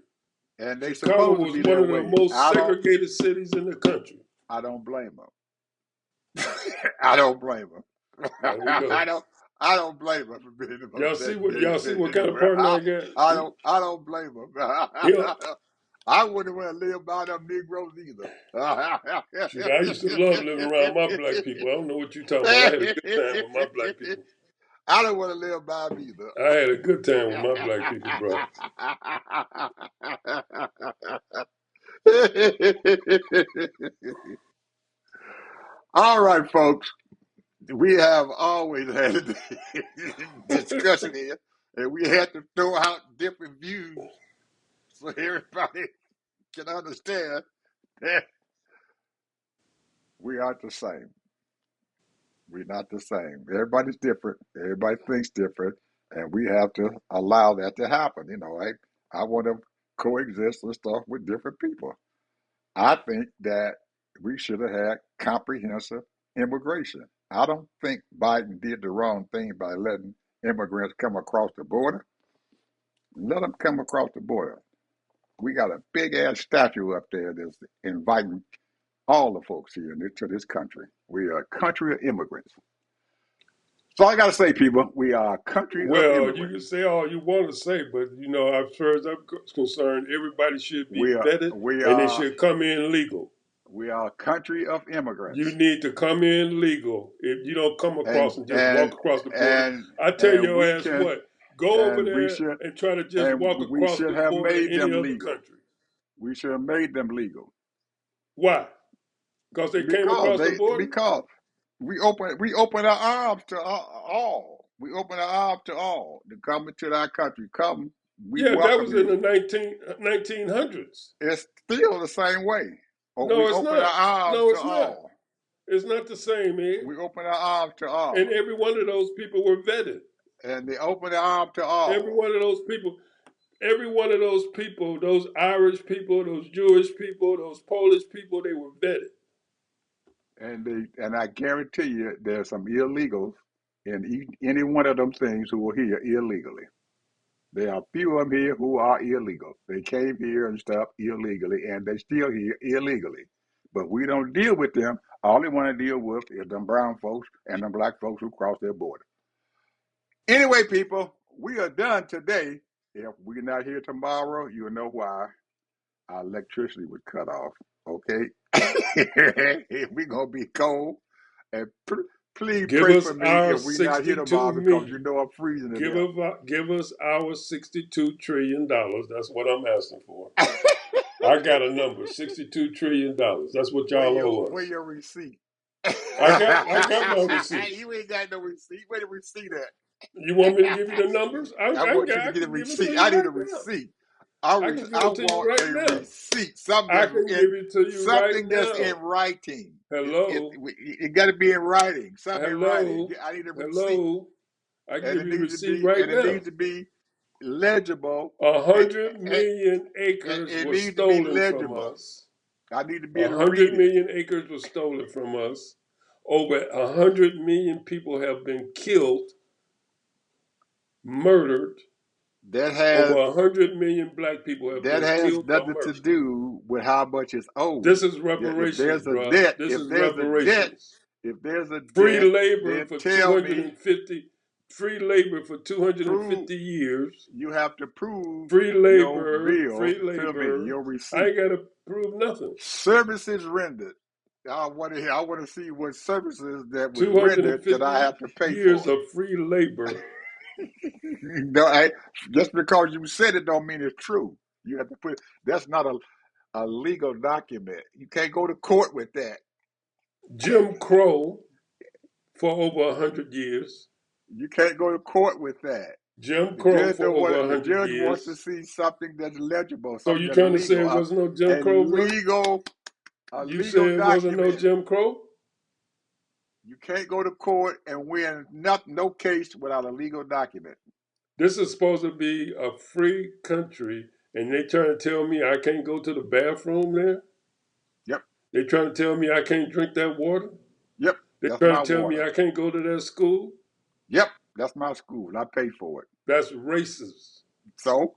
Speaker 1: and they
Speaker 2: Chicago
Speaker 1: supposed to
Speaker 2: was
Speaker 1: be
Speaker 2: one
Speaker 1: that
Speaker 2: of the
Speaker 1: way.
Speaker 2: most segregated cities in the country.
Speaker 1: I don't blame them. I don't blame them.
Speaker 2: Now who
Speaker 1: I don't.
Speaker 2: knows?
Speaker 1: I don't blame them for being the most
Speaker 2: Y'all
Speaker 1: segregated
Speaker 2: see
Speaker 1: city
Speaker 2: what
Speaker 1: in the
Speaker 2: kind of
Speaker 1: world.
Speaker 2: partner I got?
Speaker 1: I don't blame them.
Speaker 2: He'll
Speaker 1: I wouldn't want to live by them Negroes
Speaker 2: shoot. I used to love living around my black people. I don't know what you're talking about. I had a good time with my black people.
Speaker 1: I don't want to live by them
Speaker 2: I had a good time with my black people, bro.
Speaker 1: either. All right, folks. We have always had a discussion here, and we had to throw out different views so everybody can understand that we aren't the same. We're not the same. Everybody's different. Everybody thinks different, and we have to allow that to happen. I want to coexist and stuff with different people. I think that we should have had comprehensive immigration. I don't think Biden did the wrong thing by letting immigrants come across the border. Let them come across the border. We got a big ass statue up there that's inviting all the folks here to this country. We are a country of immigrants. So I got to say, people, we are a country of
Speaker 2: Well, you
Speaker 1: immigrants.
Speaker 2: can say all you want to say, but as far as I'm concerned, everybody should be
Speaker 1: We are
Speaker 2: vetted
Speaker 1: we
Speaker 2: and they
Speaker 1: are
Speaker 2: should come in legal.
Speaker 1: we are a country of
Speaker 2: You
Speaker 1: immigrants,
Speaker 2: need to come in legal. If you don't come
Speaker 1: and
Speaker 2: across and just
Speaker 1: and
Speaker 2: walk across the border,
Speaker 1: and
Speaker 2: I tell
Speaker 1: and
Speaker 2: your
Speaker 1: we
Speaker 2: ass
Speaker 1: can
Speaker 2: what, go over
Speaker 1: and we
Speaker 2: there
Speaker 1: should
Speaker 2: and try to just
Speaker 1: and
Speaker 2: walk
Speaker 1: we
Speaker 2: across
Speaker 1: should
Speaker 2: the
Speaker 1: have
Speaker 2: border in
Speaker 1: made
Speaker 2: any
Speaker 1: them
Speaker 2: other
Speaker 1: legal.
Speaker 2: country.
Speaker 1: We should have made them legal
Speaker 2: Why? Because they came
Speaker 1: because
Speaker 2: across the
Speaker 1: they
Speaker 2: border?
Speaker 1: because we open our arms to all. We open our arms to all to come into our country. Come, we
Speaker 2: Yeah, that
Speaker 1: welcome
Speaker 2: was in the
Speaker 1: you.
Speaker 2: 1900s.
Speaker 1: It's still the same way. We
Speaker 2: No, it's
Speaker 1: open our
Speaker 2: not.
Speaker 1: arms
Speaker 2: No,
Speaker 1: to
Speaker 2: it's not.
Speaker 1: all.
Speaker 2: It's not the same, man.
Speaker 1: We open our arms to
Speaker 2: And
Speaker 1: all,
Speaker 2: every one of those people were vetted.
Speaker 1: and they open their arms to
Speaker 2: Every
Speaker 1: all.
Speaker 2: one of those people, every one of those people, those Irish people, those Jewish people, those Polish people, they were vetted.
Speaker 1: And I guarantee you, there's some illegals in any one of them things who are here illegally. There are few of them here who are illegal. They came here and stuff illegally, and they still here illegally. But we don't deal with them. All they want to deal with is them brown folks and them black folks who cross their border. Anyway, people, we are done today. If we're not here tomorrow, you'll know why. Our electricity was cut off. Okay, we're gonna be cold, and please
Speaker 2: Give
Speaker 1: pray
Speaker 2: us
Speaker 1: for me
Speaker 2: our
Speaker 1: if we're not here
Speaker 2: 62
Speaker 1: tomorrow because you
Speaker 2: million.
Speaker 1: know I'm freezing to death.
Speaker 2: Give us our $62 trillion. That's what I'm asking for. I got a number, $62 trillion. That's what
Speaker 1: Where
Speaker 2: y'all
Speaker 1: your
Speaker 2: owe
Speaker 1: where
Speaker 2: us.
Speaker 1: your receipt?
Speaker 2: I got my receipts.
Speaker 1: You ain't got no receipt. Where the receipt
Speaker 2: You want me to give you the numbers?
Speaker 1: I want you to
Speaker 2: I
Speaker 1: get a
Speaker 2: can give it to
Speaker 1: receipt.
Speaker 2: you
Speaker 1: I need a
Speaker 2: right now.
Speaker 1: receipt.
Speaker 2: I can give
Speaker 1: I
Speaker 2: it to you
Speaker 1: want
Speaker 2: right
Speaker 1: a
Speaker 2: now.
Speaker 1: receipt. Something
Speaker 2: I
Speaker 1: that's
Speaker 2: can
Speaker 1: in
Speaker 2: give it to you right
Speaker 1: something that's in
Speaker 2: now.
Speaker 1: writing.
Speaker 2: Hello,
Speaker 1: It got to be in writing. Something in writing.
Speaker 2: hello,
Speaker 1: I need a receipt,
Speaker 2: hello. I can
Speaker 1: and
Speaker 2: give you the receipt right
Speaker 1: it
Speaker 2: now.
Speaker 1: needs to be legible.
Speaker 2: A
Speaker 1: It,
Speaker 2: hundred
Speaker 1: it,
Speaker 2: million acres
Speaker 1: it
Speaker 2: was
Speaker 1: needs to be
Speaker 2: stolen from
Speaker 1: legible.
Speaker 2: us.
Speaker 1: I need to be
Speaker 2: A
Speaker 1: able to
Speaker 2: hundred
Speaker 1: read it.
Speaker 2: million acres was stolen from us. Over 100 million people have been killed murdered.
Speaker 1: That has
Speaker 2: Over 100 million black people have
Speaker 1: that
Speaker 2: been
Speaker 1: has
Speaker 2: killed or
Speaker 1: nothing to
Speaker 2: murdered.
Speaker 1: do with how much is owed.
Speaker 2: This is
Speaker 1: If
Speaker 2: reparations,
Speaker 1: there's a
Speaker 2: bro.
Speaker 1: debt,
Speaker 2: This is reparations.
Speaker 1: if there's a
Speaker 2: Free
Speaker 1: debt,
Speaker 2: labor
Speaker 1: then
Speaker 2: for
Speaker 1: tell me,
Speaker 2: 250, free labor for
Speaker 1: prove
Speaker 2: 250 years.
Speaker 1: you have to prove
Speaker 2: Free
Speaker 1: your
Speaker 2: labor,
Speaker 1: bill
Speaker 2: free
Speaker 1: to me,
Speaker 2: labor.
Speaker 1: your
Speaker 2: I
Speaker 1: receipt.
Speaker 2: ain't got to prove nothing.
Speaker 1: Services rendered. I want to see what services that was rendered that I
Speaker 2: 250
Speaker 1: have to pay
Speaker 2: years
Speaker 1: for.
Speaker 2: of free labor.
Speaker 1: No, just because you said it don't mean it's true. You have to put that's not a legal document. You can't go to court with that.
Speaker 2: Jim Crow for over 100 years.
Speaker 1: You can't go to court with that.
Speaker 2: Jim
Speaker 1: The
Speaker 2: Crow
Speaker 1: judge
Speaker 2: for
Speaker 1: don't
Speaker 2: over
Speaker 1: want it. The
Speaker 2: 100
Speaker 1: judge wants to
Speaker 2: years.
Speaker 1: see something that's legible,
Speaker 2: So
Speaker 1: something
Speaker 2: you
Speaker 1: that's
Speaker 2: trying to say
Speaker 1: legal,
Speaker 2: it was no Jim
Speaker 1: a
Speaker 2: Crow, bro?
Speaker 1: legal, a
Speaker 2: You
Speaker 1: legal
Speaker 2: say it wasn't no
Speaker 1: document.
Speaker 2: Jim Crow?
Speaker 1: You can't go to court and win no case without a legal document.
Speaker 2: This is supposed to be a free country, and they trying to tell me I can't go to the bathroom there?
Speaker 1: Yep,
Speaker 2: They trying to tell me I can't drink that water?
Speaker 1: yep,
Speaker 2: They
Speaker 1: that's
Speaker 2: trying
Speaker 1: my
Speaker 2: to tell me
Speaker 1: water.
Speaker 2: I can't go to that school?
Speaker 1: Yep, that's my school. I pay for it.
Speaker 2: That's racist.
Speaker 1: So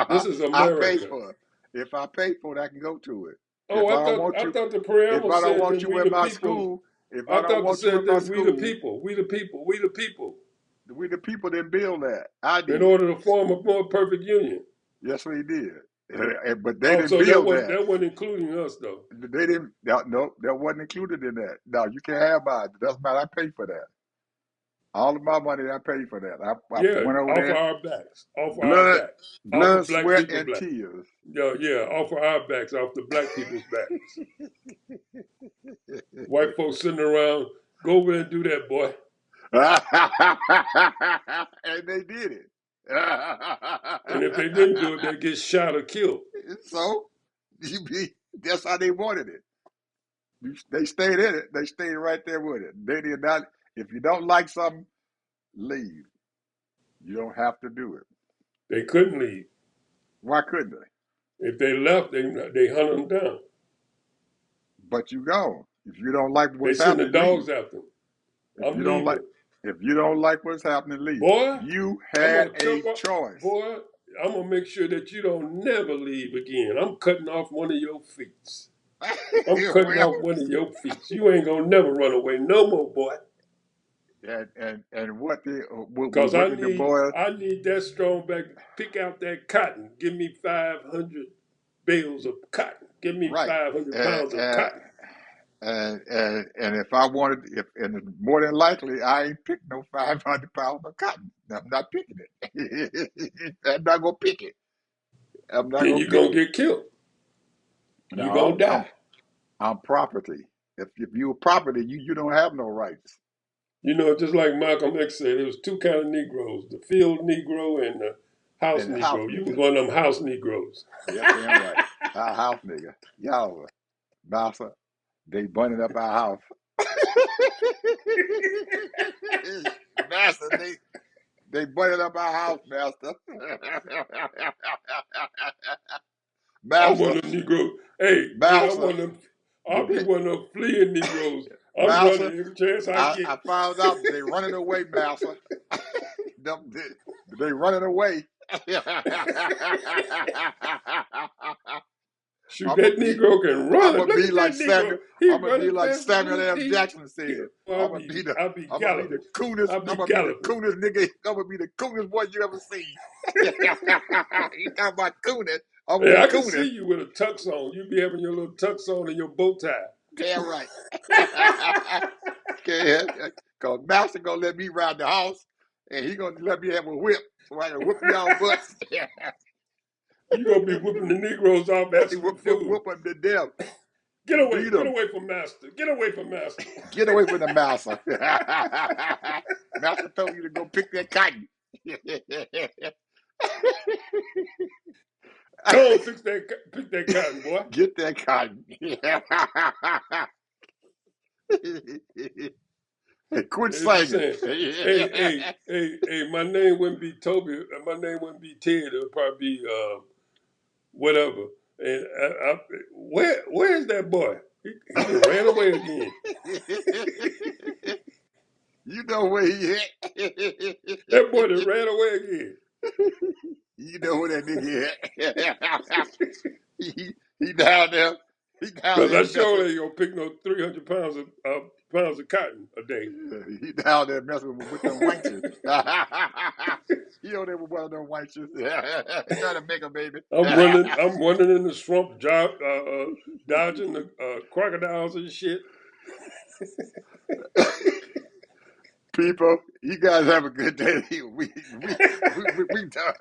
Speaker 2: This is
Speaker 1: I pay
Speaker 2: America.
Speaker 1: for it. If I pay for it, I can go to it.
Speaker 2: Oh,
Speaker 1: You,
Speaker 2: I thought the
Speaker 1: if
Speaker 2: preamble
Speaker 1: I don't
Speaker 2: said
Speaker 1: want
Speaker 2: that
Speaker 1: you
Speaker 2: we
Speaker 1: in
Speaker 2: the
Speaker 1: my
Speaker 2: people.
Speaker 1: school, if I
Speaker 2: I
Speaker 1: don't
Speaker 2: thought it
Speaker 1: want you
Speaker 2: said
Speaker 1: in my
Speaker 2: that we the
Speaker 1: school,
Speaker 2: people, we the people, we the people.
Speaker 1: we the people that build that. I
Speaker 2: In
Speaker 1: did.
Speaker 2: order to form a more perfect union.
Speaker 1: Yes, we did. But they
Speaker 2: Oh,
Speaker 1: didn't
Speaker 2: so
Speaker 1: build that.
Speaker 2: that wasn't including us though.
Speaker 1: They didn't. No, that wasn't included in that. No, you can't have mine. That's not. I pay for that. All of my money, I pay for that. I
Speaker 2: Yeah,
Speaker 1: went over
Speaker 2: off of
Speaker 1: there,
Speaker 2: our backs, off of our
Speaker 1: blood,
Speaker 2: backs, off of
Speaker 1: blood,
Speaker 2: black
Speaker 1: sweat,
Speaker 2: people,
Speaker 1: and
Speaker 2: black.
Speaker 1: tears.
Speaker 2: Yeah, yeah, off of our backs, off the black people's backs. White folks sitting around, go over there and do that, boy.
Speaker 1: And they did it.
Speaker 2: And if they didn't do it, they get shot or killed.
Speaker 1: So that's how they wanted it. They stayed in it. They stayed right there with it. They did not. If you don't like something, leave. You don't have to do it.
Speaker 2: They couldn't leave.
Speaker 1: Why couldn't they?
Speaker 2: If they left, they hunted them down.
Speaker 1: But you go. If you don't like
Speaker 2: They
Speaker 1: what's
Speaker 2: send the
Speaker 1: happening, leave.
Speaker 2: dogs after them.
Speaker 1: If
Speaker 2: I'm
Speaker 1: you don't like,
Speaker 2: leaving.
Speaker 1: if you don't like what's happening, leave.
Speaker 2: Boy,
Speaker 1: You
Speaker 2: I'm
Speaker 1: had
Speaker 2: gonna
Speaker 1: a
Speaker 2: chop up.
Speaker 1: choice.
Speaker 2: Boy, I'm gonna make sure that you don't never leave again. I'm cutting off one of your feet. I'm cutting
Speaker 1: Well,
Speaker 2: off one of your feet. You ain't gonna never run away no more, boy.
Speaker 1: and
Speaker 2: Cause
Speaker 1: what did the boy?
Speaker 2: I need that strong back. Pick out that cotton. Give me 500 bales of cotton. Give me
Speaker 1: Right.
Speaker 2: 500
Speaker 1: And,
Speaker 2: pounds of cotton.
Speaker 1: and if I wanted, if and more than likely, I ain't pick no 500 pounds of cotton. I'm not picking it. I'm not gonna pick it. I'm not
Speaker 2: Then
Speaker 1: gonna
Speaker 2: you're
Speaker 1: pick
Speaker 2: gonna
Speaker 1: it.
Speaker 2: get killed. You're gonna
Speaker 1: No,
Speaker 2: die.
Speaker 1: I'm property. If you're property, you don't have no rights.
Speaker 2: You know, just like Malcolm X said, there was two kind of Negroes: the field Negro and the house
Speaker 1: And the house
Speaker 2: Negro. You was
Speaker 1: nigga.
Speaker 2: one of them house Negroes.
Speaker 1: Yep, damn right. Our house nigga. Y'all, massa, they burning up our house. Master, they burning up our house, master.
Speaker 2: I'm
Speaker 1: Master,
Speaker 2: one of them Negroes. Hey, look, I'm
Speaker 1: master,
Speaker 2: one of them. I'll
Speaker 1: did
Speaker 2: be
Speaker 1: they,
Speaker 2: one of them fleeing Negroes. I'm
Speaker 1: master,
Speaker 2: running every chance I get.
Speaker 1: I found out they running away, master. They running away.
Speaker 2: Shoot,
Speaker 1: I'm gonna
Speaker 2: that
Speaker 1: be,
Speaker 2: Negro can
Speaker 1: I'm
Speaker 2: run.
Speaker 1: gonna
Speaker 2: Look
Speaker 1: be
Speaker 2: at
Speaker 1: like
Speaker 2: that Negro.
Speaker 1: Samuel.
Speaker 2: He
Speaker 1: I'm gonna be
Speaker 2: running
Speaker 1: like
Speaker 2: fast as
Speaker 1: Samuel
Speaker 2: blue.
Speaker 1: L.
Speaker 2: He
Speaker 1: Jackson said. I'm gonna be the,
Speaker 2: I'll be
Speaker 1: I'm gonna be the
Speaker 2: galloping.
Speaker 1: coolest.
Speaker 2: I'll be
Speaker 1: I'm gonna be the
Speaker 2: galloping.
Speaker 1: coolest nigga. I'm gonna be the coolest boy you ever seen. You talking about coolness? I'm gonna
Speaker 2: Hey,
Speaker 1: be
Speaker 2: I can see
Speaker 1: coolest.
Speaker 2: you with a tux on. You be having your little tux on and your bow tie.
Speaker 1: Damn right. Cause Master gonna let me ride the house, and he gonna let me have a whip so I can whoop y'all butts.
Speaker 2: You gonna be whooping the Negroes off asking for food.
Speaker 1: Whoop them to death. Beat
Speaker 2: Get
Speaker 1: them.
Speaker 2: away from master. Get away from master.
Speaker 1: Get away from the master. Master told you to go pick that cotton.
Speaker 2: Go on, pick that cotton, boy.
Speaker 1: Get that cotton. Quit
Speaker 2: They be
Speaker 1: singing.
Speaker 2: saying, hey, my name wouldn't be Toby, my name wouldn't be Ted, it would probably be whatever. And where's that boy? He done ran away again.
Speaker 1: You know where he
Speaker 2: That boy
Speaker 1: at.
Speaker 2: that ran away again.
Speaker 1: You know where that nigga at. He down there. He down
Speaker 2: Because
Speaker 1: there
Speaker 2: I
Speaker 1: messing.
Speaker 2: surely ain't gonna pick no 300 pounds of cotton a day.
Speaker 1: He down there messing with them wenches. He on there with one of them wenches. Trying to make a baby.
Speaker 2: I'm running in the swamp, dodging the crocodiles and shit.
Speaker 1: People, you guys have a good day. We done.